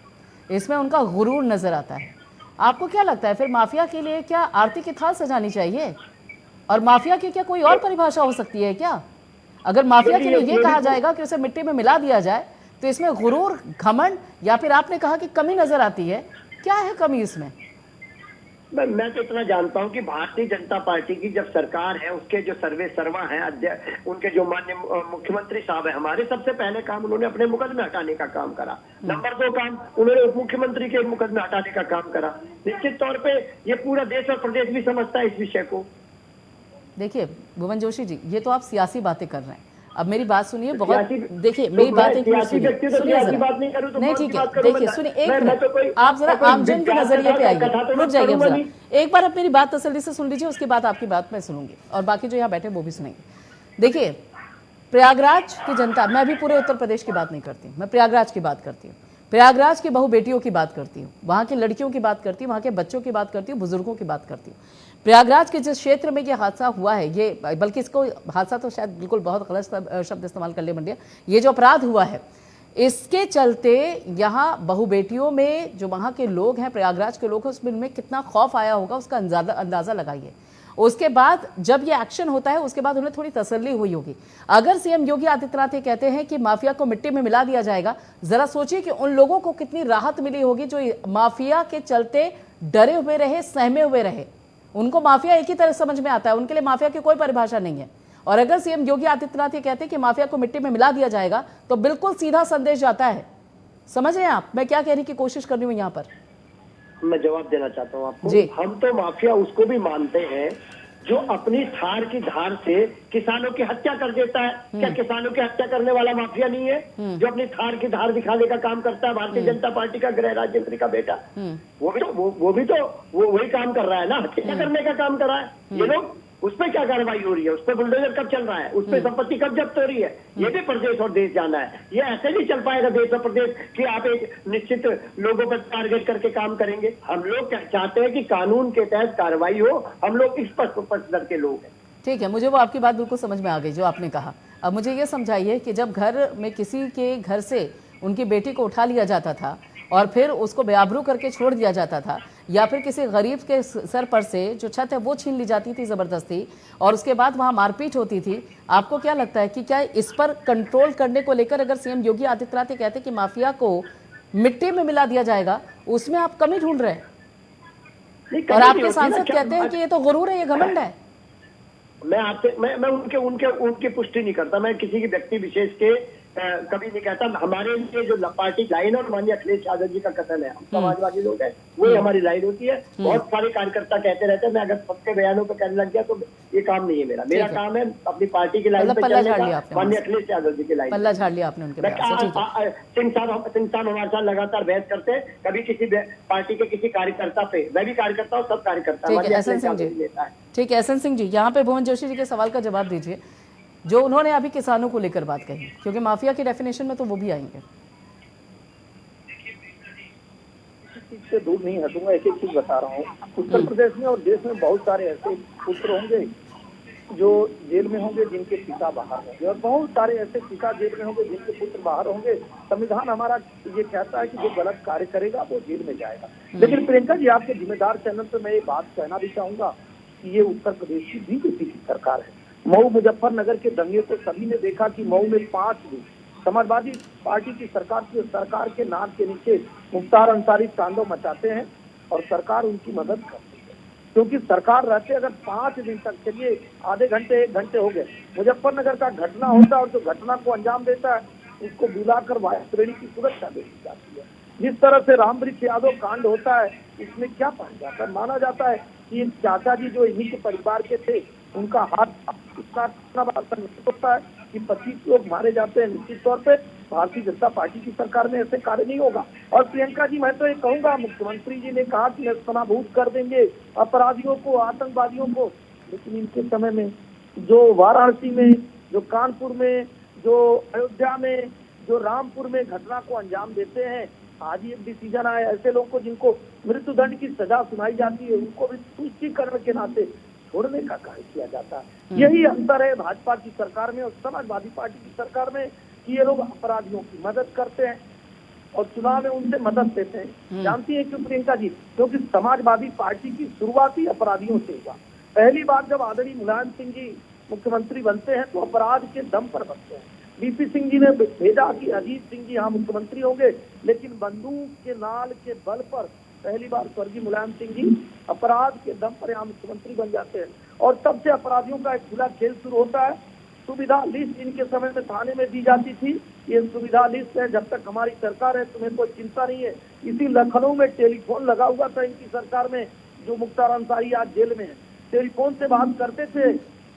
Speaker 1: इसमें उनका गुरूर नजर आता है। आपको क्या लगता है फिर माफिया के लिए क्या आरती की थाल सजानी चाहिए? और माफिया की क्या कोई और परिभाषा हो सकती है क्या? अगर माफिया के लिए ये कहा जाएगा कि उसे मिट्टी में मिला दिया जाए, तो इसमें गुरूर, घमंड, या फिर आपने कहा कि कमी नजर आती है, क्या है कमी इसमें?
Speaker 2: मैं तो इतना जानता हूं कि भारतीय जनता पार्टी की जब सरकार है, उसके जो सर्वे सर्वा हैं, उनके जो माननीय मुख्यमंत्री साहब है हमारे, सबसे पहले काम उन्होंने अपने मुकदमे हटाने का काम करा। नंबर 2 काम उन्होंने उप मुख्यमंत्री के मुकदमे हटाने का काम करा। निश्चित तौर पे ये पूरा देश और प्रदेश भी समझता है इस विषय को।
Speaker 1: देखिए भुवन जोशी जी, ये तो आप सियासी बातें कर रहे हैं। अब मेरी बात सुनिए, बहुत देखिए मेरी बात एक मिनट सुनिए, नहीं ठीक है, देखिए सुनिए एक मिनट, आप जरा आमजन के नजरिए पे आइए, रुक जाइए जरा, एक बार आप मेरी बात तसल्ली से सुन लीजिए, उसके बाद आपकी बात मैं सुनूंगी और बाकी जो यहाँ बैठे वो भी सुनेंगे। देखिए प्रयागराज की जनता, मैं अभी पूरे उत्तर प्रदेश की बात नहीं करती, मैं प्रयागराज की बात करती हूँ, प्रयागराज की बहु बेटियों की बात करती हूँ, वहाँ की लड़कियों की बात करती हूँ, वहाँ के बच्चों की बात करती हूँ, बुजुर्गों की बात करती हूँ। प्रयागराज के जिस क्षेत्र में ये हादसा हुआ है, ये बल्कि इसको हादसा तो शायद बिल्कुल बहुत गलत शब्द इस्तेमाल कर ले मंडिया, ये जो अपराध हुआ है, इसके चलते यहाँ बहु बेटियों में जो वहाँ के लोग हैं, प्रयागराज के लोग हैं, उसमें कितना खौफ आया होगा उसका अंदाजा लगाइए। उसके बाद जब ये एक्शन होता है, उसके बाद उन्हें थोड़ी तसल्ली हुई होगी। अगर सीएम योगी आदित्यनाथ ये कहते हैं कि माफिया को मिट्टी में मिला दिया जाएगा, जरा सोचिए कि उन लोगों को कितनी राहत मिली होगी जो माफिया के चलते डरे हुए रहे, सहमे हुए रहे। उनको माफिया एक ही तरह समझ में आता है, उनके लिए माफिया की कोई परिभाषा नहीं है। और अगर सीएम योगी आदित्यनाथ ये कहते हैं कि माफिया को मिट्टी में मिला दिया जाएगा, तो बिल्कुल सीधा संदेश जाता है। समझ रहे हैं आप मैं क्या कहने की कोशिश कर रही हूँ यहाँ पर?
Speaker 2: मैं जवाब देना चाहता हूँ आपको। हम तो माफिया उसको भी मानते हैं जो अपनी थार की धार से किसानों की हत्या कर देता है। क्या किसानों की हत्या करने वाला माफिया नहीं है? जो अपनी थार की धार दिखाने का काम करता है भारतीय जनता पार्टी का गृह राज्य मंत्री का बेटा, वो भी तो वही काम कर रहा है ना, हत्या करने का काम कर रहा है। ये लोग, उस पर क्या कार्रवाई हो रही है? उस पर बुलडोजर कब चल रहा है? उस पर संपत्ति कब जब्त हो रही है? ये भी प्रदेश और देश जाना है। ये ऐसे नहीं चल पाएगा देश और प्रदेश कि आप एक निश्चित लोगों पर टारगेट करके काम करेंगे। हम लोग चाहते हैं कि कानून के तहत कार्रवाई हो। हम लोग इस पक्षधर के लोग हैं।
Speaker 1: ठीक है, मुझे वो आपकी बात बिल्कुल समझ में आ गई जो आपने कहा। अब मुझे ये समझाइए कि जब घर में किसी के घर से उनकी बेटी को उठा लिया जाता था और फिर उसको बेआबरू करके छोड़ दिया जाता था, या फिर किसी गरीब के सर पर से जो छत है वो छीन ली जाती थी ज़बरदस्ती, और उसके बाद वहाँ मारपीट होती थी, आपको क्या लगता है कि क्या इस पर कंट्रोल करने को लेकर अगर सीएम योगी आदित्यनाथ कहते हैं कि माफिया को मिट्टी में मिला दिया जाएगा, उसमें आप कमी ढूंढ रहे हैं? और आपके सांसद कहते हैं कि ये तो गुरूर है, ये घमंड है।
Speaker 2: मैं आपसे मैं उनके पुष्टि नहीं करता। मैं किसी की व्यक्ति विशेष के कभी नहीं कहता। हमारे लिए जो पार्टी लाइन और माननीय अखिलेश यादव जी का कथन है, हम समाजवादी लोग हैं, वही हमारी लाइन होती है। बहुत सारे कार्यकर्ता कहते रहते हैं, मैं अगर सबके बयानों पर कहने लग गया तो ये काम नहीं है मेरा काम है अपनी पार्टी की लाइन पे चलने का, माननीय अखिलेश यादव जी की लाइन।
Speaker 1: पल्ला झाड़ लिया आपने उनके
Speaker 2: सिंह साहब हमारे साथ लगातार बहस करते हैं, कभी किसी पार्टी के किसी कार्यकर्ता पे, मैं भी कार्यकर्ता हूँ, सब कार्यकर्ता।
Speaker 1: ठीक है एसएन सिंह जी, यहाँ पे भुवन जोशी जी के सवाल का जवाब दीजिए, जो उन्होंने अभी किसानों को लेकर बात कही, क्योंकि माफिया की डेफिनेशन में तो वो भी आएंगे।
Speaker 3: चीज से दूर नहीं हटूंगा, एक एक चीज बता रहा हूँ। उत्तर प्रदेश में और देश में बहुत सारे ऐसे पुत्र होंगे जो जेल में होंगे, जिनके पिता बाहर होंगे, और बहुत सारे ऐसे पिता जेल में होंगे जिनके पुत्र बाहर होंगे। संविधान हमारा ये कहता है कि जो गलत कार्य करेगा वो जेल में जाएगा। लेकिन प्रियंका जी, आपके जिम्मेदार चैनल पर मैं ये बात कहना भी चाहूंगा कि ये उत्तर प्रदेश की बीजेपी की सरकार है। मऊ मुजफ्फरनगर के दंगे को सभी ने देखा कि मऊ में 5 दिन समाजवादी पार्टी की सरकार के नाम के नीचे मुख्तार अंसारी तांडव मचाते हैं और सरकार उनकी मदद करती है, क्योंकि सरकार रहते अगर 5 दिन तक, चलिए आधे घंटे 1 घंटे हो गए, मुजफ्फरनगर का घटना होता है और जो घटना को अंजाम देता है उसको बुलाकर वायु श्रेणी की सुरक्षा दे दी जाती है। जिस तरह से रामवृक्ष यादव कांड होता है, इसमें क्या पाया जाता है, माना जाता है कि चाचा जी जो इन्हीं के परिवार के थे, उनका हाथ इतना बड़ा होता है कि 25 लोग मारे जाते हैं। निश्चित तौर पे भारतीय जनता पार्टी की सरकार में ऐसे कार्य नहीं होगा। और प्रियंका जी, मैं तो ये कहूंगा, मुख्यमंत्री जी ने कहा कि नेस्तनाबूद कर देंगे अपराधियों को, आतंकवादियों को, लेकिन इनके समय में जो वाराणसी में, जो कानपुर में, जो अयोध्या में, जो रामपुर में घटना को अंजाम देते हैं, आज ही एक डिसीजन आया ऐसे लोगों को जिनको मृत्युदंड की सजा सुनाई जाती है, उनको भी तुष्टीकरण के नाते छोड़ने का कार्य किया जाता है। यही अंतर है भाजपा की सरकार में और समाजवादी पार्टी की सरकार में कि ये लोग अपराधियों की मदद करते हैं और चुनाव में उनसे मदद लेते हैं। जानती है क्यों प्रियंका जी? क्योंकि समाजवादी पार्टी की शुरुआती अपराधियों से हुआ। पहली बार जब आदरणीय मुलायम सिंह जी मुख्यमंत्री बनते हैं तो अपराध के दम पर बनते हैं। बीपी सिंह जी ने भेजा कि अजीत सिंह जी यहाँ मुख्यमंत्री होंगे, लेकिन बंदूक के नाल के बल पर पहली बार स्वर्गीय मुलायम सिंह जी अपराध के दम पर यहाँ मुख्यमंत्री बन जाते हैं और तब से अपराधियों का एक खुला खेल शुरू होता है। सुविधा लिस्ट इनके समय में थाने में दी जाती थी, ये सुविधा लिस्ट है, जब तक हमारी सरकार है तुम्हें कोई चिंता नहीं है। इसी लखनऊ में टेलीफोन लगा हुआ था इनकी सरकार में, जो मुख्तार अंसारी आज जेल में है, टेलीफोन से बात करते थे,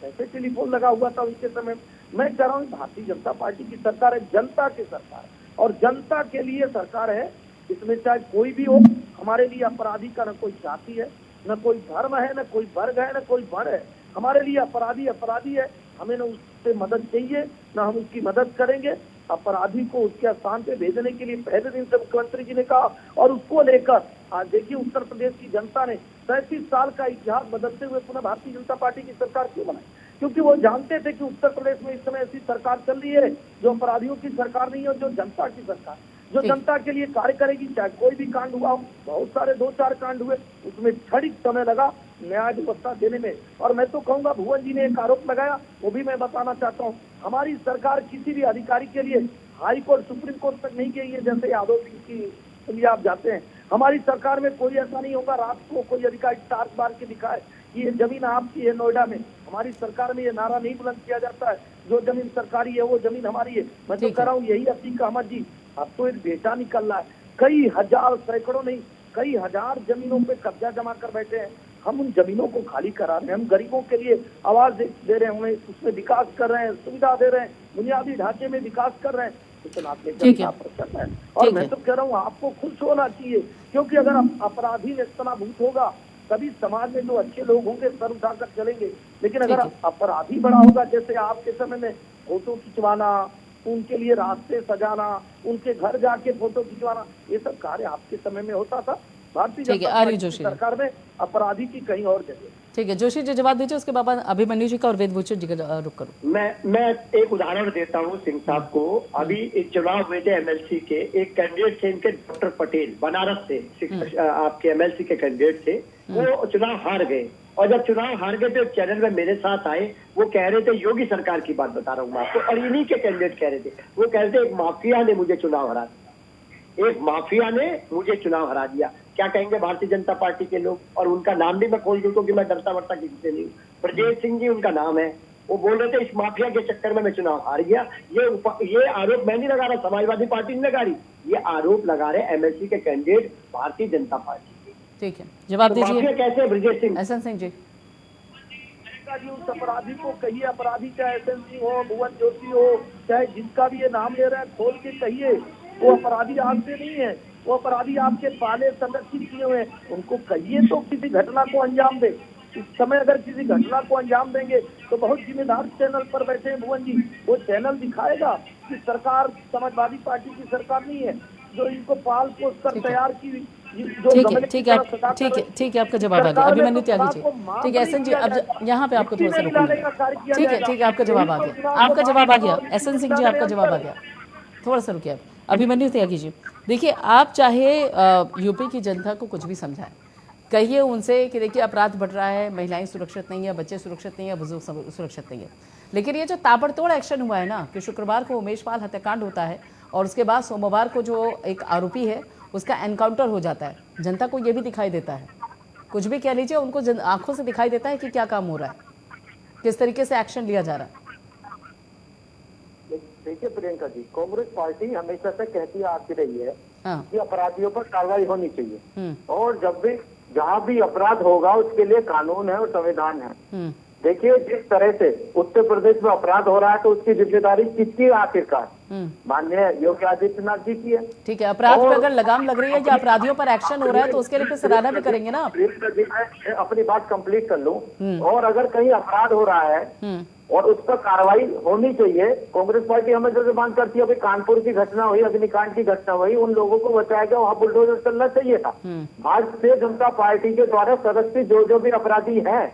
Speaker 3: ऐसे टेलीफोन लगा हुआ था उनके समय। मैं कह रहा हूँ भारतीय जनता पार्टी की सरकार है, जनता की सरकार और जनता के लिए सरकार है। इसमें चाहे कोई भी हो, हमारे लिए अपराधी का न कोई जाति है, न कोई धर्म है, न कोई वर्ग है, न कोई वर्ण है। हमारे लिए अपराधी अपराधी है, हमें न उससे मदद चाहिए न हम उसकी मदद करेंगे। अपराधी को उसके स्थान पे भेजने के लिए पहले दिन से मुख्यमंत्री जी ने कहा और उसको लेकर आज देखिए उत्तर प्रदेश की जनता ने 37 साल का इतिहास बदलते हुए पुनः भारतीय जनता पार्टी की सरकार क्यों बनाई? क्योंकि वो जानते थे कि उत्तर प्रदेश में इस समय ऐसी सरकार चल रही है जो अपराधियों की सरकार नहीं है, जो जनता की सरकार, जो जनता के लिए कार्य करेगी। चाहे कोई भी कांड हुआ हो, बहुत सारे 2-4 कांड हुए, उसमें क्षणिक समय लगा न्याय व्यवस्था देने में। और मैं तो कहूंगा, भुवन जी ने एक आरोप लगाया, वो भी मैं बताना चाहता हूँ, हमारी सरकार किसी भी अधिकारी के लिए हाई कोर्ट सुप्रीम कोर्ट तक नहीं गई है। जैसे यादव सिंह की लिए आप जाते हैं, हमारी सरकार में कोई ऐसा नहीं होगा रात को कोई अधिकारी टार्च बार के दिखाए कि ये जमीन आपकी है नोएडा में। हमारी सरकार में ये नारा नहीं बुलंद किया जाता है, जो जमीन सरकारी है वो जमीन हमारी है। मैं तो कह रहा हूँ यही अतीक अहमद जी, अब तो एक बेटा निकल रहा है, कई हजार, सैकड़ों नहीं कई हजार जमीनों पे कब्जा जमा कर बैठे हैं। हम उन जमीनों को खाली करा रहे हैं, हम गरीबों के लिए आवाज दे रहे हैं, उन्हें उसमें विकास कर रहे हैं, सुविधा दे रहे हैं, बुनियादी ढांचे में विकास कर रहे हैं। और मैं तो कह रहा हूँ आपको खुश होना चाहिए, क्योंकि अगर अपराधी नेस्तनाबूद होगा तभी समाज में जो अच्छे लोग होंगे सर उठाकर चलेंगे। लेकिन अगर अपराधी बड़ा होगा, जैसे आपके समय में फोटो खिंचवाना, उनके लिए रास्ते सजाना, उनके घर जाके फोटो खिंचवाना, ये सब कार्य आपके समय में होता था। भारतीय जनता पार्टी की सरकार में अपराधी की कहीं और जगह।
Speaker 1: ठीक है, जोशी जी जवाब दीजिए, उसके बाद अभिमन्यु जी का और वेदभूषण जी का रुक करूँ।
Speaker 2: मैं एक उदाहरण देता हूँ सिंह साहब को। अभी एक चुनाव हुए थे एमएलसी के, एक कैंडिडेट थे इनके डॉक्टर पटेल, बनारस से आपके एमएलसी के कैंडिडेट थे, वो चुनाव हार गए। और जब चुनाव हार गए तो चैनल में मेरे साथ आए, वो कह रहे थे, योगी सरकार की बात बता रहा हूँ मैं आपको, और इन्हीं के कैंडिडेट कह रहे थे, वो कह रहे थे एक माफिया ने मुझे चुनाव हरा दिया, एक माफिया ने मुझे चुनाव हरा दिया। क्या कहेंगे भारतीय जनता पार्टी के लोग? और उनका नाम भी मैं खोल दूं क्योंकि मैं डरता वरता किसी से नहीं हूँ। ब्रजेश सिंह जी उनका नाम है, वो बोल रहे थे इस माफिया के चक्कर में मैं चुनाव हार गया। ये आरोप मैं नहीं लगा रहा, समाजवादी पार्टी नहीं लगा रही, ये आरोप लगा रहे एमएलसी के कैंडिडेट भारतीय जनता पार्टी।
Speaker 1: ठीक है, जवाब
Speaker 2: तो
Speaker 1: दीजिए।
Speaker 2: माफिया कैसे ब्रजेश सिंह?
Speaker 1: एहसन सिंह जी।
Speaker 3: जी उस अपराधी को कहिए, अपराधी चाहे एहसन सिंह हो, भुवन जोशी हो, चाहे जिसका भी ये नाम ले रहे हैं, खोल के कहिए वो अपराधी आपसे नहीं है, वो अपराधी आपके पाले संरक्षित किए हुए हैं। उनको कहिए तो किसी घटना को अंजाम दे। इस समय अगर किसी घटना को अंजाम देंगे तो बहुत जिम्मेदार चैनल पर बैठे हैं भुवन जी, वो चैनल दिखाएगा कि सरकार समाजवादी पार्टी की सरकार नहीं है जो इनको पाल पोस कर तैयार की।
Speaker 1: ठीक है, आपका जवाब आ गया। अभिमन्यु त्यागी जी, ठीक है। एहसन जी, अब यहाँ पे आपको थोड़ा सा रुकना। ठीक है, आपका जवाब आ गया, आपका जवाब आ गया। एहसन सिंह जी, आपका जवाब आ गया, थोड़ा सा रुकिए। अभिमन्यु त्यागी जी, देखिए, आप चाहे यूपी की जनता को कुछ भी समझाएं, कहिए उनसे कि देखिए अपराध बढ़ रहा है, महिलाएं सुरक्षित नहीं है, बच्चे सुरक्षित नहीं है, बुजुर्ग सुरक्षित नहीं है, लेकिन ये जो ताबड़तोड़ एक्शन हुआ है ना कि शुक्रवार को उमेश पाल हत्याकांड होता है और उसके बाद सोमवार को जो एक आरोपी है उसका एनकाउंटर हो जाता है, जनता को ये भी दिखाई देता है, कुछ भी कह लीजिए, उनको आंखों से दिखाई देता है कि क्या काम हो रहा है, किस तरीके से एक्शन लिया जा रहा है।
Speaker 4: देखिए प्रियंका जी, कांग्रेस पार्टी हमेशा से कहती आती रही है कि अपराधियों पर कार्रवाई होनी चाहिए, और जब भी जहाँ भी अपराध होगा उसके लिए कानून है और संविधान है। देखिए, जिस तरह से उत्तर प्रदेश में अपराध हो रहा है तो उसकी जिम्मेदारी किसकी आखिरकार? माननीय योगी आदित्यनाथ जी की है।
Speaker 1: ठीक है, अपराध पर अगर लगाम लग रही है या अपराधियों पर एक्शन हो रहा है तो उसके लिए सराहना भी करेंगे ना।
Speaker 4: मैं अपनी बात कंप्लीट कर लूं, और अगर कहीं अपराध हो रहा है और उस पर कार्रवाई होनी चाहिए, कांग्रेस पार्टी हमेशा से मांग करती है। अभी कानपुर की घटना हुई, अग्निकांड की घटना हुई, उन लोगों को बचाया गया, वहाँ बुलडोजर चलना चाहिए था। भारतीय जनता पार्टी के द्वारा सदस्य जो भी अपराधी हैं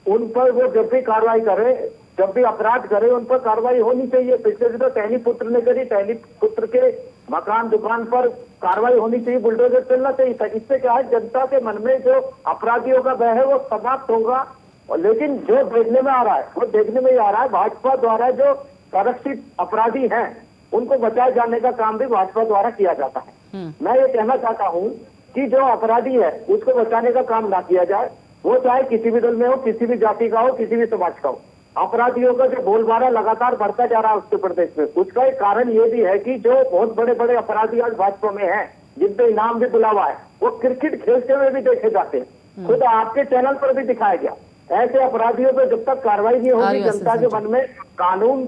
Speaker 4: उन पर वो जब भी कार्रवाई करे, जब भी अपराध करे, उन पर कार्रवाई होनी चाहिए। पिछले दिनों टहनी पुत्र ने करी, टहनी पुत्र के मकान दुकान पर कार्रवाई होनी चाहिए, बुलडोजर चलना चाहिए था। इससे क्या है, जनता के मन में जो अपराधियों का भय है वो समाप्त होगा। और लेकिन जो देखने में आ रहा है वो देखने में ही आ रहा है, भाजपा द्वारा जो संरक्षित अपराधी हैं उनको बचाए जाने का काम भी भाजपा द्वारा किया जाता है। मैं ये कहना चाहता हूँ कि जो अपराधी है उसको बचाने का काम ना किया जाए, वो चाहे किसी भी दल में हो, किसी भी जाति का हो, किसी भी समाज का हो। अपराधियों का जो बोलबाला लगातार बढ़ता जा रहा है उत्तर प्रदेश में, उसका एक कारण ये भी है कि जो बहुत बड़े बड़े अपराधी आज भाजपा में हैं, जिन पे इनाम भी बुलावा है, वो क्रिकेट खेलते हुए भी देखे जाते हैं। खुद आपके चैनल पर भी दिखाया गया। ऐसे अपराधियों पर जब तक कार्रवाई नहीं होगी, जनता के मन में कानून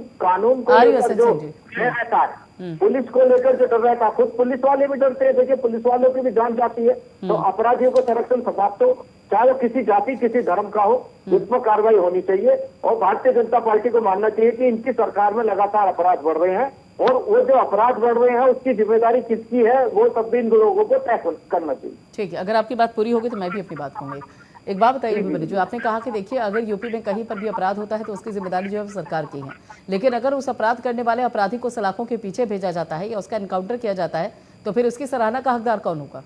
Speaker 4: को लेकर जो डर रहता है, पुलिस को लेकर जो डर रहता है, खुद पुलिस वाले भी डरते हैं। देखिए, पुलिस वालों की भी जान जाती है। तो अपराधियों को संरक्षण समाप्त हो, चाहे वो किसी जाति किसी धर्म का हो, उस पर कार्रवाई होनी चाहिए। और भारतीय जनता पार्टी को मानना चाहिए कि इनकी सरकार में लगातार अपराध बढ़ रहे हैं, और वो जो अपराध बढ़ रहे हैं उसकी जिम्मेदारी किसकी है वो सब भी इन लोगों को तय करना चाहिए।
Speaker 1: ठीक है, अगर आपकी बात पूरी होगी तो मैं भी अपनी बात कहूंगी। एक बात बताइए जो आपने कहा कि देखिए, अगर यूपी में कहीं पर भी अपराध होता है तो उसकी जिम्मेदारी जो है सरकार की है, लेकिन अगर उस अपराध करने वाले अपराधी को सलाखों के पीछे भेजा जाता है या उसका एनकाउंटर किया जाता है तो फिर उसकी सराहना का हकदार कौन होगा?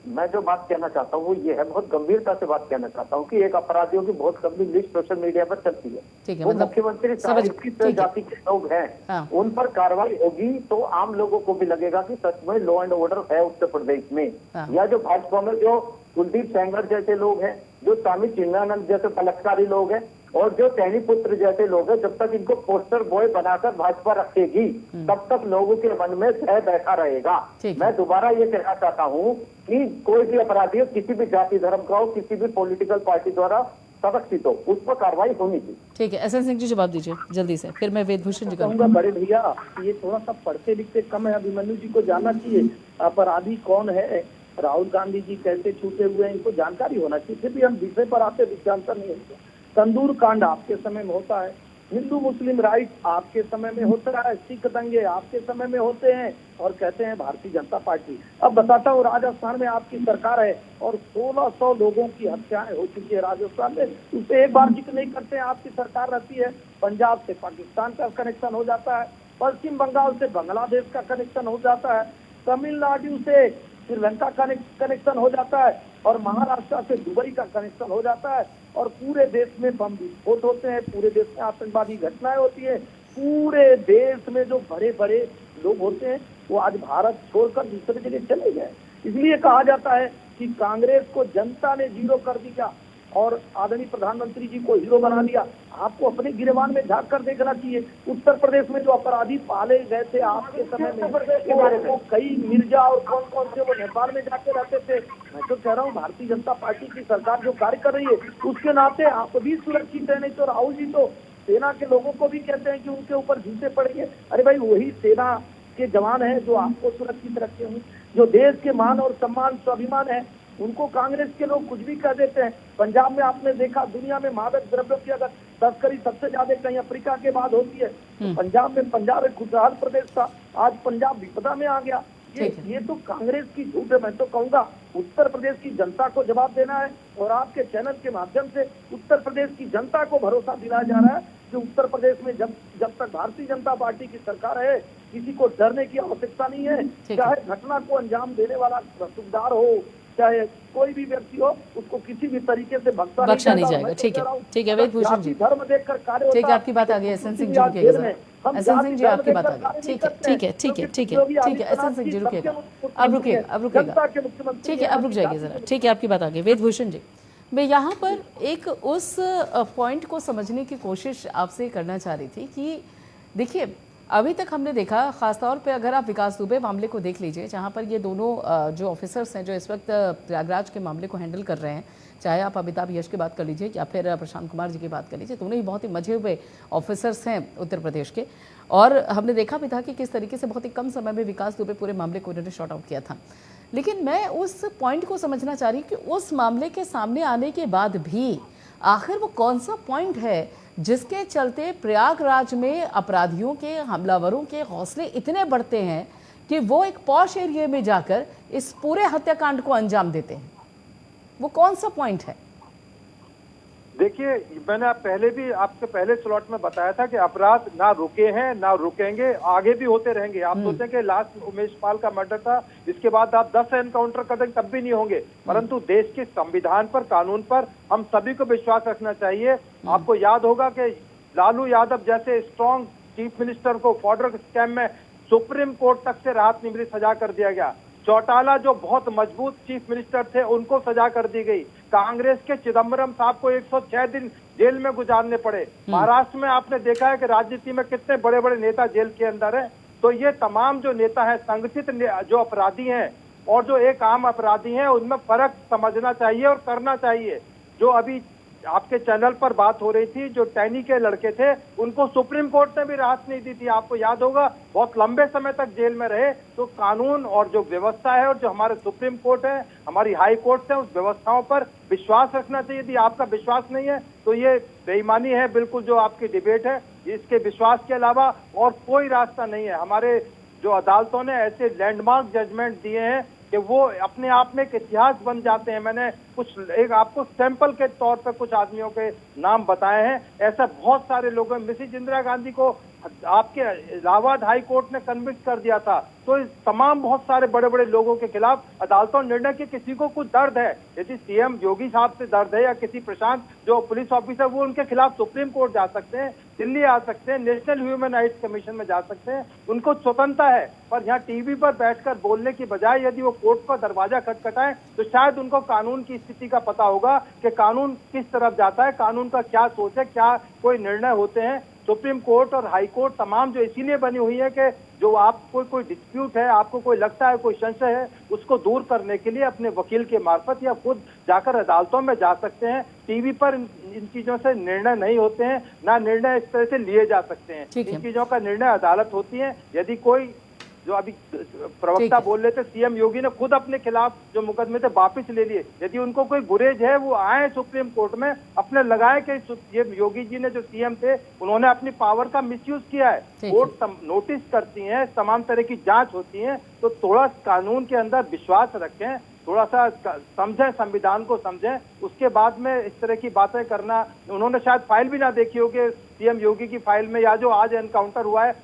Speaker 4: मैं जो बात कहना चाहता हूँ वो ये है, बहुत गंभीरता से बात कहना चाहता हूँ कि एक अपराधियों की बहुत लंबी लिस्ट सोशल मीडिया पर चलती है।
Speaker 1: ठीक है,
Speaker 4: वो
Speaker 1: मतलब
Speaker 4: मुख्यमंत्री जाति के लोग हैं, उन पर कार्रवाई होगी तो आम लोगों को भी लगेगा कि सच में लॉ एंड ऑर्डर है उत्तर प्रदेश में। या जो भाजपा में जो कुलदीप सेंगर जैसे लोग हैं, जो स्वामी चिन्मयानंद जैसे बलात्कारी लोग हैं, और जो टहनी पुत्र जैसे लोग हैं, जब तक इनको पोस्टर बॉय बनाकर भाजपा रखेगी तब तक लोगों के मन में भय बैठा रहेगा। मैं दोबारा ये कहना चाहता हूँ कि कोई भी अपराधी किसी भी जाति धर्म का हो, किसी भी पॉलिटिकल पार्टी द्वारा संरक्षित हो, उस पर कार्रवाई होनी चाहिए।
Speaker 1: ठीक है, एहसन सिंह जी जवाब दीजिए जल्दी से, फिर मैं वेदभूषण जी
Speaker 3: कहूँगा। बड़े भैया, ये थोड़ा सा पढ़ते लिखते कम है, अभिमन्यु जी को जानना चाहिए अपराधी कौन है, राहुल गांधी जी कैसे छूटे हुए हैं, इनको जानकारी होना चाहिए। फिर भी हम विषय पर आते विषयांतर नहीं होता। तंदूर कांड आपके समय में होता है, हिंदू मुस्लिम राइट आपके समय में होता है, सिख दंगे आपके समय में होते हैं, और कहते हैं भारतीय जनता पार्टी। अब बताता हूँ, राजस्थान में आपकी सरकार है और 1600 लोगों की हत्याएं हो चुकी है राजस्थान में, उससे एक बार जिक्र नहीं करते हैं। आपकी सरकार रहती है, पंजाब से पाकिस्तान का कनेक्शन हो जाता है, पश्चिम बंगाल से बांग्लादेश का कनेक्शन हो जाता है, तमिलनाडु से श्रीलंका का कनेक्शन हो जाता है, और महाराष्ट्र से दुबई का कनेक्शन हो जाता है, और पूरे देश में बम विस्फोट होते हैं, पूरे देश में आतंकवादी घटनाएं होती है, पूरे देश में जो बड़े बड़े लोग होते हैं वो आज भारत छोड़कर दूसरी जगह चले गए। इसलिए कहा जाता है कि कांग्रेस को जनता ने जीरो कर दिया, और आदरणीय प्रधानमंत्री जी को हीरो बना दिया। आपको अपने गिरेबान में झांक कर देखना चाहिए। उत्तर प्रदेश में जो अपराधी पाले गए थे आपके समय में, के बारे में कई मिर्जा और कौन कौन से वो नेपाल में जाके रहते थे। मैं तो कह रहा हूँ भारतीय जनता पार्टी की सरकार जो कार्य कर रही है उसके नाते आप भी सुरक्षित है। नहीं तो राहुल जी तो सेना के लोगों को भी कहते हैं कि उनके ऊपर झूठे पड़ेंगे। अरे भाई वही सेना के जवान है जो आपको सुरक्षित रखे हुए, जो देश के मान और सम्मान स्वाभिमान है, उनको कांग्रेस के लोग कुछ भी कह देते हैं। पंजाब में आपने देखा दुनिया में मादक द्रव्यों की अगर तस्करी सबसे ज्यादा कहीं अफ्रीका के बाद होती है तो पंजाब एक खुशहाल प्रदेश था, आज पंजाब विपदा में आ गया। ये तो कांग्रेस की झूठ है। मैं तो कहूंगा उत्तर प्रदेश की जनता को जवाब देना है और आपके चैनल के माध्यम से उत्तर प्रदेश की जनता को भरोसा दिलाया जा रहा है कि उत्तर प्रदेश में जब तक भारतीय जनता पार्टी की सरकार है किसी को डरने की आवश्यकता नहीं है। चाहे घटना को अंजाम देने वाला रसूखदार हो, चाहे कोई भी व्यक्ति हो, उसको किसी भी तरीके से
Speaker 1: बख्शा नहीं जाएगा। ठीक है वेद भूषण जी,
Speaker 3: धर्म देखकर कार्य,
Speaker 1: ठीक है आपकी बात आ गई। एसएन सिंह जी रुकिएगा, एसएन सिंह जी आपकी बात आ गई। ठीक है एसएन सिंह जी रुकिएगा, अब रुकिएगा। ठीक है अब रुक जाइए जरा। ठीक है आपकी बात आ गई। वेद भूषण जी, मैं यहाँ पर एक उस पॉइंट को समझने की कोशिश आपसे करना चाह रही थी कि देखिए अभी तक हमने देखा, खासतौर पे अगर आप विकास दुबे मामले को देख लीजिए, जहाँ पर ये दोनों जो ऑफिसर्स हैं जो इस वक्त प्रयागराज के मामले को हैंडल कर रहे हैं, चाहे आप अमिताभ यश की बात कर लीजिए या फिर प्रशांत कुमार जी की बात कर लीजिए, दोनों ही बहुत ही मजे हुए ऑफिसर्स हैं उत्तर प्रदेश के। और हमने देखा भी था कि किस तरीके से बहुत ही कम समय में विकास दुबे पूरे मामले को उन्होंने शॉर्ट आउट किया था। लेकिन मैं उस पॉइंट को समझना चाह रही हूँ कि उस मामले के सामने आने के बाद भी आखिर वो कौन सा पॉइंट है जिसके चलते प्रयागराज में अपराधियों के, हमलावरों के हौसले इतने बढ़ते हैं कि वो एक पॉश एरिया में जाकर इस पूरे हत्याकांड को अंजाम देते हैं। वो कौन सा पॉइंट है?
Speaker 5: देखिए मैंने पहले भी आपके पहले स्लॉट में बताया था कि अपराध ना रुके हैं ना रुकेंगे, आगे भी होते रहेंगे। आप सोचें कि लास्ट उमेश पाल का मर्डर था, इसके बाद आप 10 एनकाउंटर कर देंगे तब भी नहीं होंगे। परंतु देश के संविधान पर, कानून पर हम सभी को विश्वास रखना चाहिए। आपको याद होगा कि लालू यादव जैसे स्ट्रॉन्ग चीफ मिनिस्टर को फॉर्डर स्कैम में सुप्रीम कोर्ट तक से राहत नहीं मिली, सजा कर दिया गया। चौटाला जो बहुत मजबूत चीफ मिनिस्टर थे उनको सजा कर दी गई। कांग्रेस के चिदम्बरम साहब को 106 दिन जेल में गुजारने पड़े। महाराष्ट्र में आपने देखा है कि राजनीति में कितने बड़े बड़े नेता जेल के अंदर हैं। तो ये तमाम जो नेता है, संगठित जो अपराधी हैं और जो एक आम अपराधी हैं, उनमें फर्क समझना चाहिए और करना चाहिए। जो अभी आपके चैनल पर बात हो रही थी, जो टैनी के लड़के थे उनको सुप्रीम कोर्ट ने भी राहत नहीं दी थी। आपको याद होगा बहुत लंबे समय तक जेल में रहे। तो कानून और जो व्यवस्था है और जो हमारे सुप्रीम कोर्ट है, हमारी हाई कोर्ट है, उस व्यवस्थाओं पर विश्वास रखना चाहिए। यदि आपका विश्वास नहीं है तो ये बेईमानी है बिल्कुल जो आपकी डिबेट है। इसके विश्वास के अलावा और कोई रास्ता नहीं है। हमारे जो अदालतों ने ऐसे लैंडमार्क जजमेंट दिए हैं कि वो अपने आप में एक इतिहास बन जाते हैं। मैंने एक आपको सैंपल के तौर पर कुछ आदमियों के नाम बताए हैं। ऐसा बहुत सारे लोगों ने, मिसेज इंदिरा गांधी को आपके इलाहाबाद हाई कोर्ट ने कन्विक्ट कर दिया था। तो इस तमाम बहुत सारे बड़े बड़े लोगों के खिलाफ अदालतों ने निर्णय कि किसी को कुछ दर्द है, यदि सीएम योगी साहब से दर्द है या किसी प्रशांत जो पुलिस ऑफिसर, वो उनके खिलाफ सुप्रीम कोर्ट जा सकते हैं, दिल्ली आ सकते हैं, नेशनल ह्यूमन राइट्स कमीशन में जा सकते हैं, उनको स्वतंत्रता है। पर यहाँ टीवी पर बैठकर बोलने की बजाय यदि वो कोर्ट का दरवाजा खटखटाएं तो शायद उनको कानून की स्थिति का पता होगा कि कानून किस तरफ जाता है, कानून का क्या सोच है, क्या कोई निर्णय होते हैं। सुप्रीम कोर्ट और हाई कोर्ट तमाम जो इसीलिए बनी हुई है कि जो आपको कोई डिस्प्यूट है, आपको कोई लगता है, कोई संशय है, उसको दूर करने के लिए अपने वकील के मार्फत या खुद जाकर अदालतों में जा सकते हैं। टीवी पर इन चीजों से निर्णय नहीं होते हैं, ना निर्णय इस तरह से लिए जा सकते हैं। इन चीजों का निर्णय अदालत होती है। यदि कोई जो अभी प्रवक्ता बोल रहे थे, सीएम योगी ने खुद अपने खिलाफ जो मुकदमे थे वापस ले लिए। यदि उनको कोई गुरेज है वो आए सुप्रीम कोर्ट में, अपने लगाए कि ये योगी जी ने जो सीएम थे उन्होंने अपनी पावर का मिसयूज किया है। कोर्ट नोटिस करती है, तमाम तरह की जांच होती है। तो थोड़ा कानून के अंदर विश्वास रखें, थोड़ा सा समझें, संविधान को समझें, उसके बाद में इस तरह की बातें करना। उन्होंने शायद फाइल भी ना देखी होगी सीएम योगी की फाइल में, या जो आज एनकाउंटर हुआ है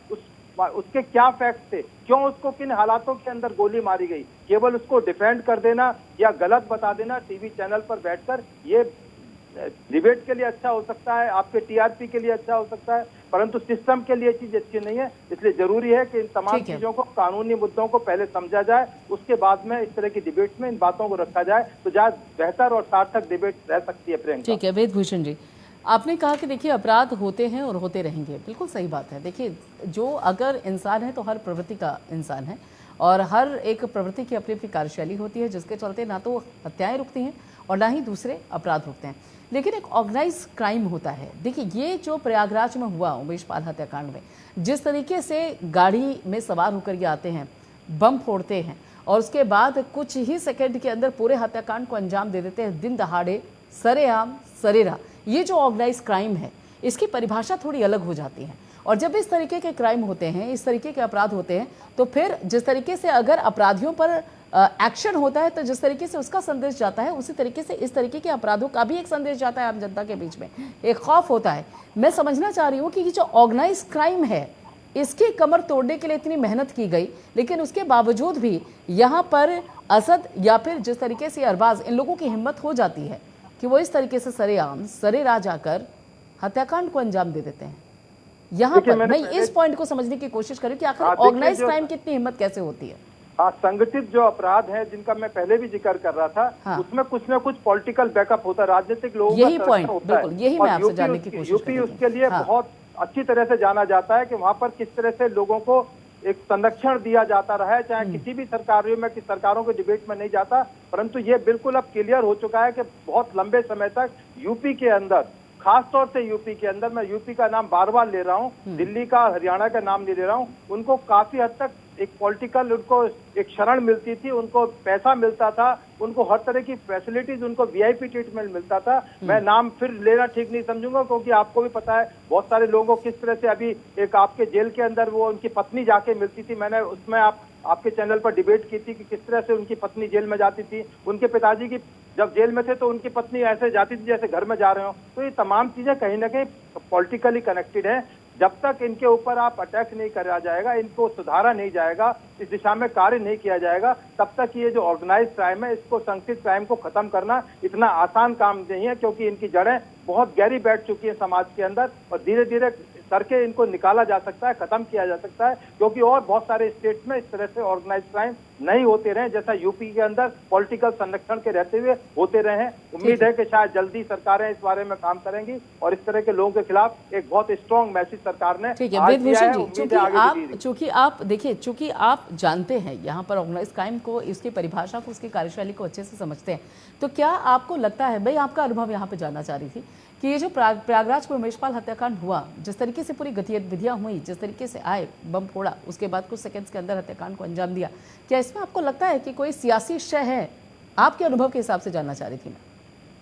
Speaker 5: उसके क्या फैक्ट थे, क्यों उसको किन हालातों के अंदर गोली मारी गई। केवल उसको डिफेंड कर देना या गलत बता देना टीवी चैनल पर बैठकर, ये डिबेट के लिए अच्छा हो सकता है, आपके टीआरपी के लिए अच्छा हो सकता है, परंतु सिस्टम के लिए चीज अच्छी नहीं है। इसलिए जरूरी है कि इन तमाम चीजों को, कानूनी मुद्दों को पहले समझा जाए, उसके बाद में इस तरह की डिबेट में इन बातों को रखा जाए तो ज्यादा बेहतर और सार्थक डिबेट रह सकती है। प्रियंका,
Speaker 1: ठीक है। वेदभूषण जी, आपने कहा कि देखिए अपराध होते हैं और होते रहेंगे, बिल्कुल सही बात है। देखिए जो अगर इंसान है तो हर प्रवृत्ति का इंसान है और हर एक प्रवृत्ति की अपनी अपनी कार्यशैली होती है, जिसके चलते ना तो हत्याएं रुकती हैं और ना ही दूसरे अपराध रुकते हैं। लेकिन एक ऑर्गेनाइज क्राइम होता है। देखिए ये जो प्रयागराज में हुआ उमेश पाल हत्याकांड में, जिस तरीके से गाड़ी में सवार होकर ये आते हैं, बम फोड़ते हैं और उसके बाद कुछ ही सेकंड के अंदर पूरे हत्याकांड को अंजाम दे देते हैं, दिन दहाड़े, सरेआम, सरेरा। ये जो ऑर्गेनाइज क्राइम है इसकी परिभाषा थोड़ी अलग हो जाती है। और जब इस तरीके के क्राइम होते हैं, इस तरीके के अपराध होते हैं, तो फिर जिस तरीके से अगर अपराधियों पर एक्शन होता है तो जिस तरीके से उसका संदेश जाता है, उसी तरीके से इस तरीके के अपराधों का भी एक संदेश जाता है आम जनता के बीच में, एक खौफ होता है। मैं समझना चाह रही हूँ कि ये जो ऑर्गेनाइज क्राइम है इसकी कमर तोड़ने के लिए इतनी मेहनत की गई, लेकिन उसके बावजूद भी यहाँ पर असद या फिर जिस तरीके से अरबाज, इन लोगों की हिम्मत हो जाती है कि वो इस तरीके से सरेआम सरेराह जाकर हत्याकांड को अंजाम दे देते हैं। यहाँ पर मैं इस पॉइंट को समझने की कोशिश करूँ कि आखिर ऑर्गेनाइज क्राइम की इतनी हिम्मत कैसे होती है।
Speaker 5: हाँ, संगठित जो अपराध है जिनका मैं पहले भी जिक्र कर रहा था, हाँ। उसमें कुछ ना कुछ पॉलिटिकल बैकअप होता है, राजनीतिक लोगों
Speaker 1: यही पॉइंट, बिल्कुल यही मैं आपसे जानने की कोशिश
Speaker 5: यूपी उसके लिए बहुत अच्छी तरह से जाना जाता है कि वहाँ पर किस तरह से लोगों को एक संरक्षण दिया जाता रहा है, चाहे किसी भी सरकारों में, किस सरकारों के डिबेट में नहीं जाता, परंतु ये बिल्कुल अब क्लियर हो चुका है कि बहुत लंबे समय तक यूपी के अंदर, खासतौर से यूपी के अंदर, मैं यूपी का नाम बार बार ले रहा हूँ, दिल्ली का, हरियाणा का नाम नहीं ले रहा हूँ, उनको काफी हद तक एक पॉलिटिकल, उनको एक शरण मिलती थी, उनको पैसा मिलता था, उनको हर तरह की फैसिलिटीज, उनको वीआईपी ट्रीटमेंट मिलता था। मैं नाम फिर लेना ठीक नहीं समझूंगा क्योंकि आपको भी पता है बहुत सारे लोगों को किस तरह से अभी एक आपके जेल के अंदर वो उनकी पत्नी जाके मिलती थी। मैंने उसमें आपके चैनल पर डिबेट की थी कि किस तरह से उनकी पत्नी जेल में जाती थी, उनके पिताजी की जब जेल में थे तो उनकी पत्नी ऐसे जाती थी जैसे घर में जा रहे हो। तो ये तमाम चीजें कहीं ना कहीं पॉलिटिकली कनेक्टेड है। जब तक इनके ऊपर आप अटैक नहीं करा जाएगा, इनको सुधारा नहीं जाएगा, इस दिशा में कार्य नहीं किया जाएगा, तब तक ये जो ऑर्गेनाइज क्राइम है, इसको संगठित क्राइम को खत्म करना इतना आसान काम नहीं है, क्योंकि इनकी जड़ें बहुत गहरी बैठ चुकी है समाज के अंदर और धीरे धीरे करके इनको निकाला जा सकता है, खत्म किया जा सकता है, क्योंकि और बहुत सारे स्टेट में इस तरह से ऑर्गेनाइज क्राइम नहीं होते रहे जैसा यूपी के अंदर पॉलिटिकल संरक्षण के रहते हुए होते रहे हैं। उम्मीद है कि शायद जल्दी सरकारें इस बारे में काम करेंगी और इस तरह के लोगों के खिलाफ एक बहुत स्ट्रॉन्ग मैसेज सरकार ने आज दिया है।
Speaker 1: चूंकि आप जानते हैं यहाँ पर ऑर्गेनाइज क्राइम को, इसकी परिभाषा को, उसकी कार्यशैली को अच्छे से समझते हैं, तो क्या आपको लगता है, मैं आपका अनुभव यहाँ पे जानना चाह रही थी कि ये जो प्रयागराज में उमेश पाल हत्याकांड हुआ, जिस तरीके से पूरी गतिविधियां हुई, जिस तरीके से आए, बम फोड़ा, उसके बाद कुछ सेकंड्स के अंदर हत्याकांड को अंजाम दिया, क्या इसमें आपको लगता है कि कोई सियासी शय है? आपके अनुभव के हिसाब से जानना चाह रही थी मैं।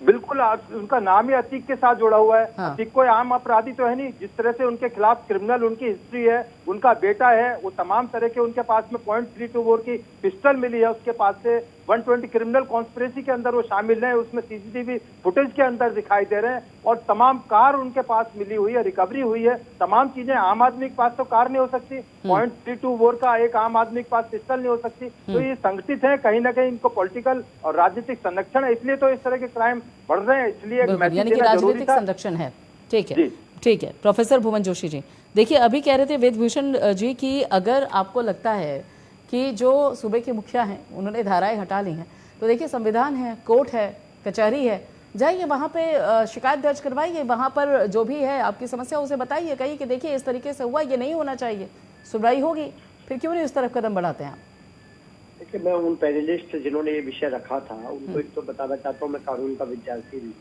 Speaker 5: बिल्कुल, उनका नाम ही अतीक के साथ जुड़ा हुआ है। हाँ। अतीक कोई आम अपराधी तो है नहीं, जिस तरह से उनके खिलाफ क्रिमिनल उनकी हिस्ट्री है, उनका बेटा है, वो तमाम तरह के उनके पास में .32 बोर की पिस्टल मिली है, उसके पास से 120 क्रिमिनल कॉन्स्पिरेसी के अंदर वो शामिल है, उसमें सीसीटीवी फुटेज के अंदर दिखाई दे रहे हैं और तमाम कार उनके पास मिली हुई है, रिकवरी हुई है। तमाम चीजें, आम आदमी के पास तो कार नहीं हो सकती, .32 बोर का एक आम आदमी के पास पिस्टल नहीं हो सकती। तो ये संगठित है, कहीं ना कहीं इनको पॉलिटिकल और राजनीतिक संरक्षण है, इसलिए तो इस तरह के क्राइम बढ़ रहे हैं, इसलिए
Speaker 1: यानी कि राजनीतिक संरक्षण है। ठीक है, ठीक है। प्रोफेसर भुवन जोशी जी, देखिए अभी कह रहे थे वेदभूषण जी कि अगर आपको लगता है कि जो सूबे के मुखिया हैं उन्होंने धाराएं हटा ली हैं, तो देखिए संविधान है, कोर्ट है, कचहरी है, जाइए वहाँ पे शिकायत दर्ज करवाइए, वहाँ पर जो भी है आपकी समस्या उसे बताइए, कहिए कि देखिए इस तरीके से हुआ, ये नहीं होना चाहिए, सुनवाई होगी। फिर क्यों नहीं उस तरफ कदम बढ़ाते हैं आप?
Speaker 2: देखिए, मैं उन पैनलिस्ट जिन्होंने ये विषय रखा था उनको एक तो बताना चाहता हूँ, मैं कानून का विद्यार्थी भी,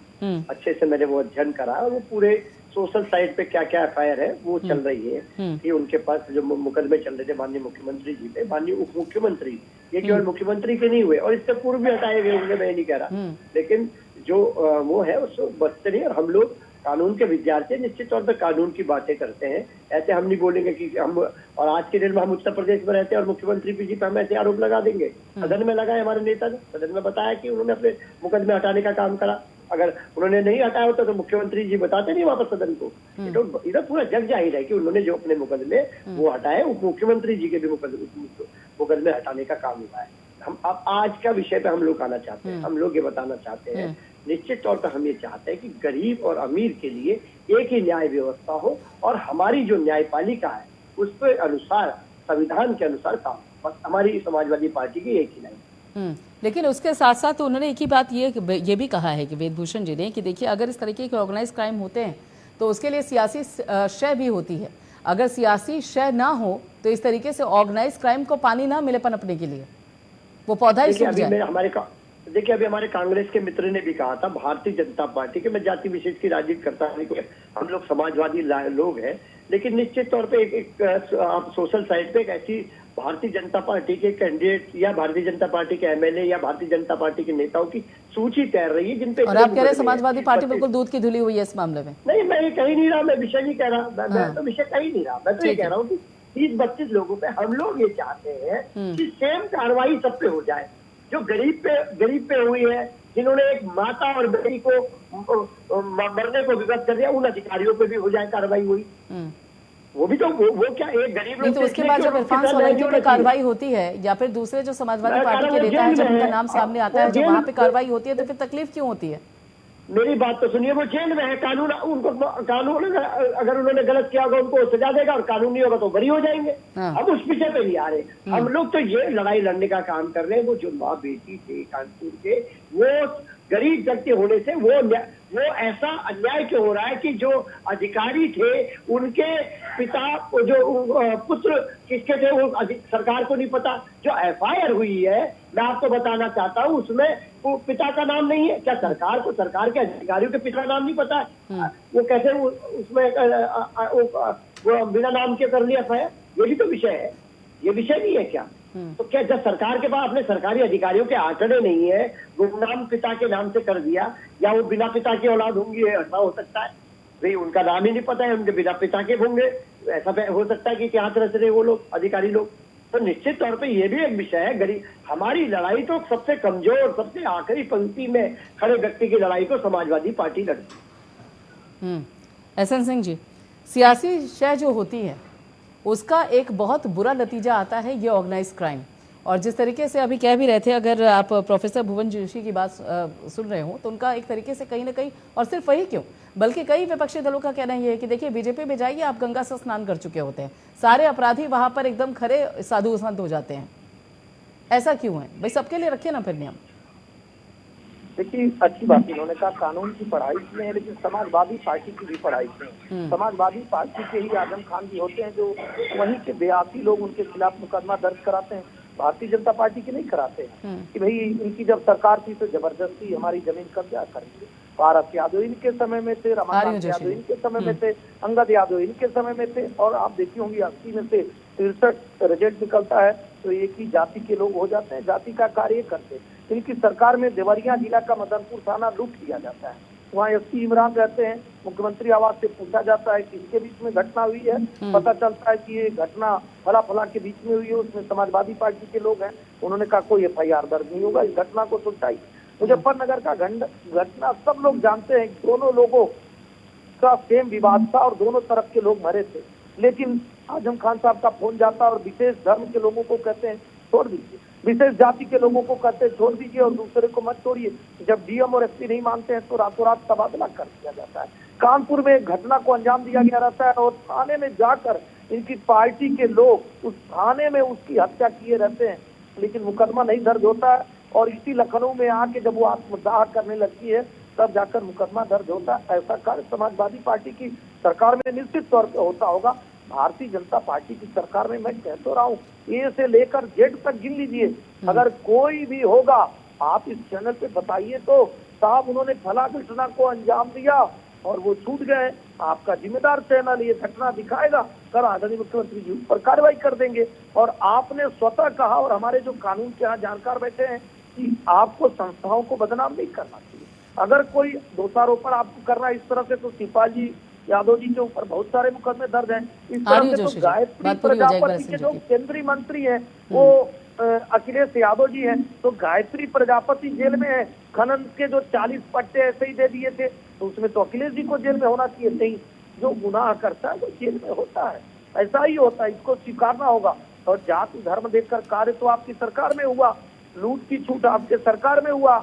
Speaker 2: अच्छे से मैंने वो अध्ययन करा और वो पूरे सोशल साइड पे क्या क्या एफआईआर है वो चल रही है। ये उनके पास जो मुकदमे चल रहे थे माननीय मुख्यमंत्री जी पे, माननीय उप मुख्यमंत्री, ये केवल मुख्यमंत्री के नहीं हुए और इससे पूर्व भी हटाए गए होंगे, मैं नहीं कह रहा, लेकिन जो वो है उसको बचते नहीं। और हम लोग कानून के विद्यार्थी निश्चित तौर पर कानून की बातें करते हैं, ऐसे हम नहीं बोलेंगे कि हम, और आज के दिन में हम उत्तर प्रदेश में रहते हैं और मुख्यमंत्री जी पर हम ऐसे आरोप लगा देंगे। सदन में लगाए हमारे नेता ने, सदन में बताया कि उन्होंने अपने मुकदमे हटाने का काम करा, अगर उन्होंने नहीं हटाया होता तो मुख्यमंत्री जी बताते नहीं वापस सदन को। तो इधर पूरा जग जाहिर है कि उन्होंने जो अपने मुकदमे वो हटाए, उप मुख्यमंत्री जी के भी मुकदमे हटाने का काम हुआ है। हम अब आज का विषय पे हम लोग आना चाहते हैं, हम लोग ये बताना चाहते हैं निश्चित तौर पर हम ये चाहते हैं कि गरीब और अमीर के लिए एक ही न्याय व्यवस्था हो और हमारी जो न्यायपालिका है उस पर अनुसार, संविधान के अनुसार काम। बस हमारी समाजवादी पार्टी की एक ही लाइन।
Speaker 1: लेकिन उसके साथ साथ उन्होंने एक ही बात ये भी कहा है कि वेदभूषण जी ने कि देखिए, अगर इस तरीके के ऑर्गेनाइज क्राइम होते हैं तो उसके लिए सियासी शय भी होती है। अगर सियासी शय ना हो तो इस तरीके से ऑर्गेनाइज क्राइम को पानी ना मिले पनपने के लिए, वो पौधा ही सूख जाए।
Speaker 2: देखिए, अभी हमारे कांग्रेस के मित्र ने भी कहा था, भारतीय जनता पार्टी के, मैं जाति विशेष की राजनीति करता नहीं, हम लोग समाजवादी लोग हैं, लेकिन निश्चित तौर पे आप सोशल साइट पे एक ऐसी भारतीय जनता पार्टी के कैंडिडेट या भारतीय जनता पार्टी के एमएलए या भारतीय जनता पार्टी के नेताओं की सूची तैर रही है जिनपे,
Speaker 1: और आप कह रहे हैं समाजवादी पार्टी बिल्कुल दूध की धुली हुई है इस मामले में।
Speaker 2: नहीं, मैं ये कहीं नहीं रहा, मैं विषय नहीं कह रहा, मैं तो विषय कहीं नहीं रहा, मैं तो ये कह रहा हूँ कि 30-32 लोगों पे हम लोग ये चाहते हैं कि सेम कार्रवाई सब पे हो जाए। जो गरीब पे हुई है, जिन्होंने एक माता और बेटी को मरने को विवश कर दिया, उन अधिकारियों पे भी हो जाए कार्रवाई हुई। वो भी तो वो क्या एक गरीब लोग,
Speaker 1: तो उसके बाद जब इरफान सोलंकी पे कार्रवाई होती है या फिर दूसरे जो समाजवादी पार्टी के नेता है, जब उनका नाम सामने आता है, जब वहाँ पे कार्रवाई होती है, तो फिर तकलीफ क्यों होती है?
Speaker 2: मेरी बात तो सुनिए, वो जेल में है, कानून अगर उन्होंने गलत किया होगा उनको सजा देगा, और कानून नहीं होगा तो बरी हो जाएंगे। अब उस विषय पे नहीं आ रहे हम लोग, तो ये लड़ाई लड़ने का काम कर रहे हैं। वो जो माँ बेटी थे कानपुर के, वो गरीब व्यक्ति होने से वो ऐसा अन्याय क्यों हो रहा है कि जो अधिकारी थे उनके पिता, जो पुत्र किसके थे वो सरकार को नहीं पता। जो एफआईआर हुई है, मैं आपको बताना चाहता हूँ, उसमें वो पिता का नाम नहीं है। क्या सरकार को, सरकार के अधिकारियों के पिता का नाम नहीं पता है? वो कैसे उसमें वो बिना नाम के कर लिया एफआईआर? ये भी तो विषय है, ये विषय नहीं है क्या? तो क्या जब सरकार के पास अपने सरकारी अधिकारियों के आंकड़े नहीं है, वो नाम पिता के नाम से कर दिया, या वो बिना पिता की औलाद होंगी, ऐसा हो सकता है? भाई उनका नाम ही नहीं पता है, उनके बिना पिता के होंगे, ऐसा हो सकता है कि क्या रच रहे वो लोग, अधिकारी लोग। तो निश्चित तौर पे ये भी एक विषय है। गरीब, हमारी लड़ाई तो सबसे कमजोर, सबसे आखिरी पंक्ति में खड़े व्यक्ति की लड़ाई को समाजवादी पार्टी लड़ती।
Speaker 1: एसएन सिंह जी, सियासी शय जो होती है उसका एक बहुत बुरा नतीजा आता है ये ऑर्गेनाइज क्राइम। और जिस तरीके से अभी कह भी रहे थे, अगर आप प्रोफेसर भुवन जोशी की बात सुन रहे हो तो उनका एक तरीके से कहीं ना कहीं, और सिर्फ वही क्यों बल्कि कई विपक्षी दलों का कहना ये है कि देखिए, बीजेपी में जाइए, आप गंगा से स्नान कर चुके होते हैं, सारे अपराधी वहां पर एकदम खरे साधु संत हो जाते हैं। ऐसा क्यों है भाई? सबके लिए रखिए ना फिर नियम।
Speaker 3: देखिए, अच्छी बात इन्होंने कहा, कानून की पढ़ाई में है, लेकिन समाजवादी पार्टी की भी पढ़ाई में। समाजवादी पार्टी के ही आजम खान भी होते हैं जो वहीं के 82 लोग उनके खिलाफ मुकदमा दर्ज कराते हैं। भारतीय जनता पार्टी के नहीं कराते कि भाई इनकी जब सरकार थी तो जबरदस्ती हमारी जमीन कब्जा करेंगे। पारस यादव इनके समय में थे, रमाकांत यादव इनके समय में थे, अंगद यादव इनके समय में थे, और आप देखी होंगी 80 में से 63 रिजल्ट निकलता है तो एक ही जाति के लोग हो जाते हैं, जाति का कार्य करते हैं। इनकी सरकार में देवरिया जिला का मदनपुर थाना लूट किया जाता है, वहाँ एसपी इमरान रहते हैं। मुख्यमंत्री आवास से पूछा जाता है कि इसके बीच में घटना हुई है, पता चलता है कि ये घटना फला फला के बीच में हुई है, उसमें समाजवादी पार्टी के लोग हैं। उन्होंने कहा कोई एफआईआर दर्ज नहीं होगा, इस घटना को सुलझाई। मुजफ्फरनगर का घटना सब लोग जानते हैं, दोनों लोगों का सेम विवाद था और दोनों तरफ के लोग मरे थे, लेकिन आजम खान साहब का फोन जाता और विशेष धर्म के लोगों को कहते हैं छोड़ दीजिए, विशेष जाति के लोगों को कहते हैं छोड़ दीजिए और दूसरे को मत छोड़िए। जब डीएम और एसपी नहीं मानते हैं तो रातों रात तबादला कर दिया जाता है। कानपुर में घटना को अंजाम दिया गया रहता है और थाने में जाकर इनकी पार्टी के लोग उस थाने में उसकी हत्या किए रहते हैं, लेकिन मुकदमा नहीं दर्ज होता है। और इसी लखनऊ में आके जब वो आत्मदाह करने लगती है तब जाकर मुकदमा दर्ज होता है। ऐसा कार्य समाजवादी पार्टी की सरकार में निश्चित तौर पर होता होगा। भारतीय जनता पार्टी की सरकार में मैं कह तो रहा हूँ, ए से लेकर जेड तक गिन लीजिए, अगर कोई भी होगा आप इस चैनल पे बताइए तो साहब उन्होंने फला घटना को अंजाम दिया और वो छूट गए, आपका जिम्मेदार चैनल ये घटना दिखाएगा, कर आदरणीय मुख्यमंत्री जी उस पर कार्रवाई कर देंगे। और आपने स्वतः कहा, और हमारे जो कानून के यहाँ जानकार बैठे हैं, कि आपको संस्थाओं को बदनाम नहीं करना चाहिए। अगर कोई दोषारोपण आपको करना इस तरह से, तो शिपाजी यादव जी के ऊपर बहुत सारे मुकदमे दर्ज हैं। इस तरह से तो गायत्री प्रजापति के जो केंद्रीय मंत्री हैं वो अखिलेश यादव जी हैं, तो गायत्री प्रजापति जेल में है। खनन के जो 40 पट्टे ऐसे ही दे दिए थे तो उसमें तो अखिलेश जी को जेल में होना चाहिए। नहीं, जो गुनाह करता है वो जेल में होता है, ऐसा ही होता है, इसको स्वीकारना होगा। और जाति धर्म देखकर कार्य तो आपकी सरकार में हुआ, लूट की छूट आपके सरकार में हुआ,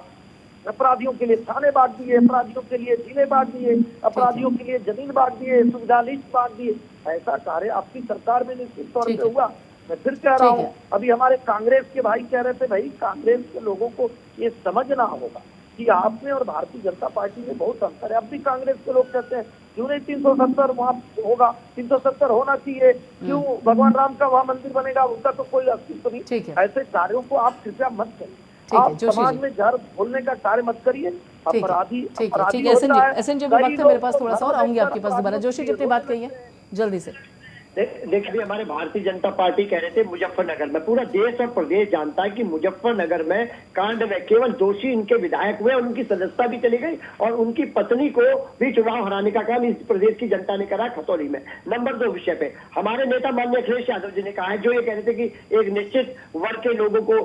Speaker 3: अपराधियों के लिए थाने बांट दिए, अपराधियों के लिए जिले बांट दिए, अपराधियों के लिए जमीन बांट दिए, सुविधा लिस्ट बांट दिए। ऐसा कार्य आपकी सरकार में निश्चित तौर पे हुआ। मैं फिर कह रहा हूँ, अभी हमारे कांग्रेस के भाई कह रहे थे, भाई कांग्रेस के लोगों को ये समझना होगा कि आप में और भारतीय जनता पार्टी में बहुत अंतर है। अब भी कांग्रेस के लोग कहते हैं क्यों नहीं 370 वहाँ होगा, 370 होना चाहिए, क्यों भगवान राम का वहाँ मंदिर बनेगा, उसका तो कोई अस्तित्व नहीं। ऐसे कार्यों को आप कृपया मत करिए, आप समाज में जहर घोलने का कार्य मत करिए। अपराधी
Speaker 1: होता है। एसएन जी वक्त है मेरे पास थोड़ा सा और आऊंगी आपके पास दोबारा। जोशी जितनी बात कही है जल्दी से।
Speaker 2: देखिए हमारे भारतीय जनता पार्टी कह रहे थे मुजफ्फरनगर में, पूरा देश और प्रदेश जानता है कि मुजफ्फरनगर में कांड में केवल दोषी इनके विधायक हुए और उनकी सदस्यता भी चली गई और उनकी पत्नी को भी चुनाव हराने का काम इस प्रदेश की जनता ने करा खतौली में। नंबर 2 विषय पे हमारे नेता माननीय अखिलेश यादव जी ने कहा है, जो ये कह रहे थे कि एक निश्चित वर्ग के लोगों को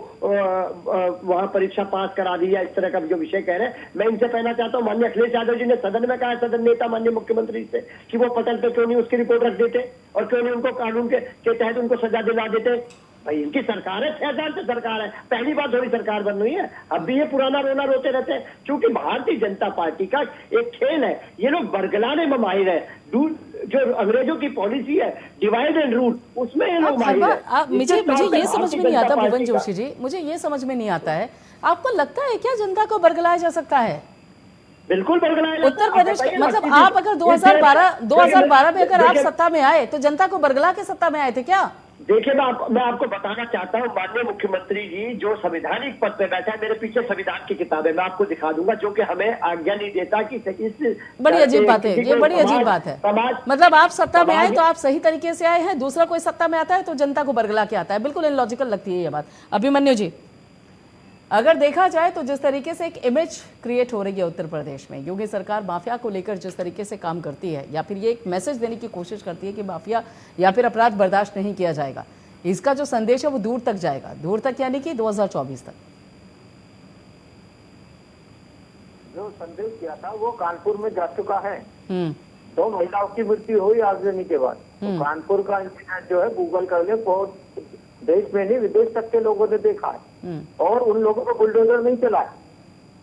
Speaker 2: वहां परीक्षा पास करा दी या इस तरह का जो विषय कह रहे हैं, मैं इनसे कहना चाहता हूँ माननीय अखिलेश यादव जी ने सदन में कहा, सदन नेता माननीय मुख्यमंत्री से, कि वो पटल पे क्यों नहीं उसकी रिपोर्ट रख देते और क्यों नहीं उनको कानून के तहत उनको सजा दिला देते। भाई इनकी सरकार है, 6 साल से सरकार है, पहली बार थोड़ी सरकार बन रही है, अब भी ये पुराना रोना रोते रहते हैं। क्योंकि भारतीय जनता पार्टी का एक खेल है, ये लोग बरगलाने में माहिर है। जो अंग्रेजों की पॉलिसी है डिवाइड एंड रूल, उसमें ये लोग माहिर है।
Speaker 1: मुझे ये समझ में नहीं आता भुवन जोशी जी, मुझे ये समझ में नहीं आता है, आपको लगता है क्या जनता को बरगलाया जा सकता है?
Speaker 2: बिल्कुल बरगलाया।
Speaker 1: उत्तर प्रदेश मतलब आप अगर 2012 में अगर आप सत्ता में आए तो जनता को बरगला के सत्ता में आए थे क्या?
Speaker 2: देखिए मैं आपको बताना चाहता हूँ, माननीय मुख्यमंत्री जी जो संवैधानिक पद पे बैठा है, मेरे पीछे संविधान की किताब है, मैं आपको दिखा दूंगा, जो कि हमें आज्ञा नहीं देता कि इस
Speaker 1: बड़ी अजीब बात है ये, बड़ी अजीब बात है। मतलब आप सत्ता में आए तो आप सही तरीके से आए हैं, दूसरा कोई सत्ता में आता है तो जनता को बरगला के आता है। बिल्कुल इलॉजिकल लगती है ये बात। अभिमन्यु जी, अगर देखा जाए तो जिस तरीके से एक इमेज क्रिएट हो रही है उत्तर प्रदेश में, योगी सरकार माफिया को लेकर जिस तरीके से काम करती है, या फिर ये एक मैसेज देने की कोशिश करती है कि माफिया या फिर अपराध बर्दाश्त नहीं किया जाएगा, इसका जो संदेश है वो दूर तक जाएगा, दूर तक यानी कि 2024 तक।
Speaker 4: जो संदेश किया था वो कानपुर में जा चुका है। 2 महिलाओं की मृत्यु हुई आगजनी के बाद। तो कानपुर का इंसिडेंट जो है गूगल कर ले, बहुत देश में नहीं विदेश तक के लोगों ने देखा है और उन लोगों को बुलडोजर नहीं चला है।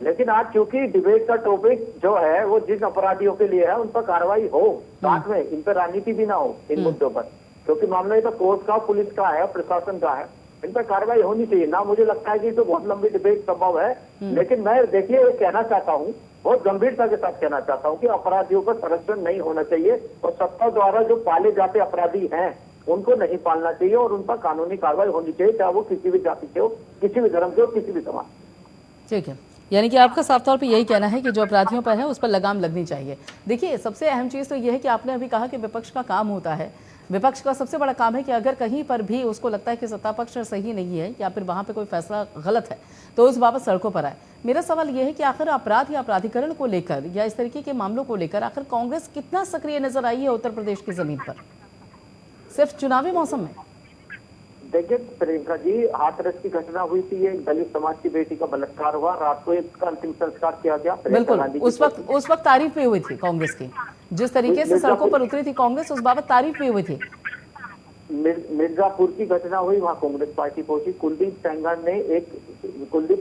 Speaker 4: लेकिन आज चूंकि डिबेट का टॉपिक जो है वो जिन अपराधियों के लिए है उन पर कार्रवाई हो, साथ में इन पर राजनीति भी ना हो इन मुद्दों पर, क्योंकि मामला ये तो कोर्ट का, पुलिस का है, प्रशासन का है, इन पर कार्रवाई होनी चाहिए ना। मुझे लगता है कि तो बहुत लंबी डिबेट संभव है, लेकिन मैं देखिए कहना चाहता हूँ, बहुत गंभीरता के साथ कहना चाहता हूँ कि अपराधियों का संरक्षण नहीं होना चाहिए और सत्ता द्वारा जो पाले जाते अपराधी हैं उनको नहीं पालना चाहिए और उन पर कानूनी कार्रवाई होनी चाहिए, चाहे वो किसी भी जाति से हो, किसी भी धर्म से हो, किसी भी समाज।
Speaker 1: ठीक है, यानी कि आपका साफ तौर पे यही कहना है कि जो अपराधियों पर है उस पर लगाम लगनी चाहिए। देखिए सबसे अहम चीज़ तो यह है कि आपने अभी कहा कि विपक्ष का काम होता है, विपक्ष का सबसे बड़ा काम है कि अगर कहीं पर भी उसको लगता है कि सत्ता पक्ष सही नहीं है या फिर वहां पे कोई फैसला गलत है तो उस बाबत सड़कों पर आए। मेरा सवाल यह है कि आखिर अपराध या अपराधीकरण को लेकर या इस तरीके के मामलों को लेकर आखिर कांग्रेस कितना सक्रिय नजर आई है उत्तर प्रदेश की जमीन पर सिर्फ चुनावी मौसम में?
Speaker 4: देखिए प्रियंका जी, हाथरस की घटना हुई थी, एक दलित समाज की बेटी का बलात्कार हुआ, रात को इसका अंतिम संस्कार किया गया।
Speaker 1: बिल्कुल, उस वक्त तारीफ भी हुई थी कांग्रेस की, जिस तरीके से सड़कों पर उतरी थी कांग्रेस, उस बाबत तारीफ भी हुई थी।
Speaker 4: मिर्जापुर की घटना हुई, वहाँ कांग्रेस पार्टी पहुंची। कुलदीप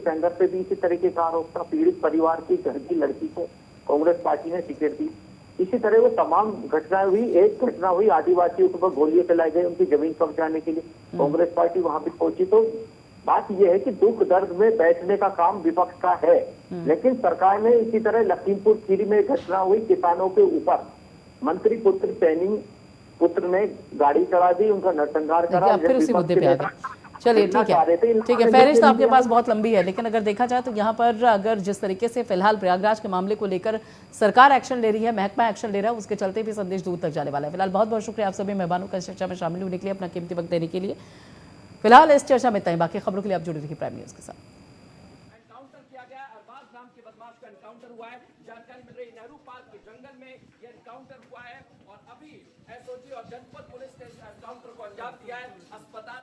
Speaker 4: सेंगर पे भी इसी तरीके का आरोप था, पीड़ित परिवार की घर की लड़की को कांग्रेस पार्टी ने टिकट दी। इसी तरह वो तमाम घटनाएं हुई। एक घटना हुई आदिवासियों के ऊपर गोलियां चलाई गई उनकी जमीन कब्जाने के लिए, कांग्रेस पार्टी वहां भी पहुंची। तो बात यह है कि दुख दर्द में बैठने का काम विपक्ष का है, लेकिन सरकार ने इसी तरह लखीमपुर खीरी में घटना हुई, किसानों के ऊपर मंत्री पुत्र सैनिक पुत्र ने गाड़ी चढ़ा दी, उनका नरसंहार करा।
Speaker 1: फिर उसी मुद्दे पे आ गए। चलिए ठीक है, फहरिस्त आपके पास बहुत लंबी है, लेकिन अगर देखा जाए तो यहाँ पर अगर जिस तरीके से फिलहाल प्रयागराज के मामले को लेकर सरकार एक्शन ले रही है, महकमा एक्शन ले रहा है, उसके चलते भी संदेश दूर तक जाने वाला है। फिलहाल बहुत बहुत शुक्रिया आप सभी मेहमानों का इस चर्चा में शामिल होने के लिए, अपना कीमती वक्त देने के लिए। फिलहाल इस चर्चा में इतना ही, बाकी खबरों के लिए आप जुड़े रहिए प्राइम न्यूज के साथ।
Speaker 6: एनकाउंटर किया गया, अरबाज नाम के बदमाश का एनकाउंटर हुआ है, जानकारी मिल रही नेहरू पार्क के जंगल में यह एनकाउंटर हुआ है और अभी एसओजी और जनपद पुलिस ने एनकाउंटर को अंजाम दिया है। अस्पताल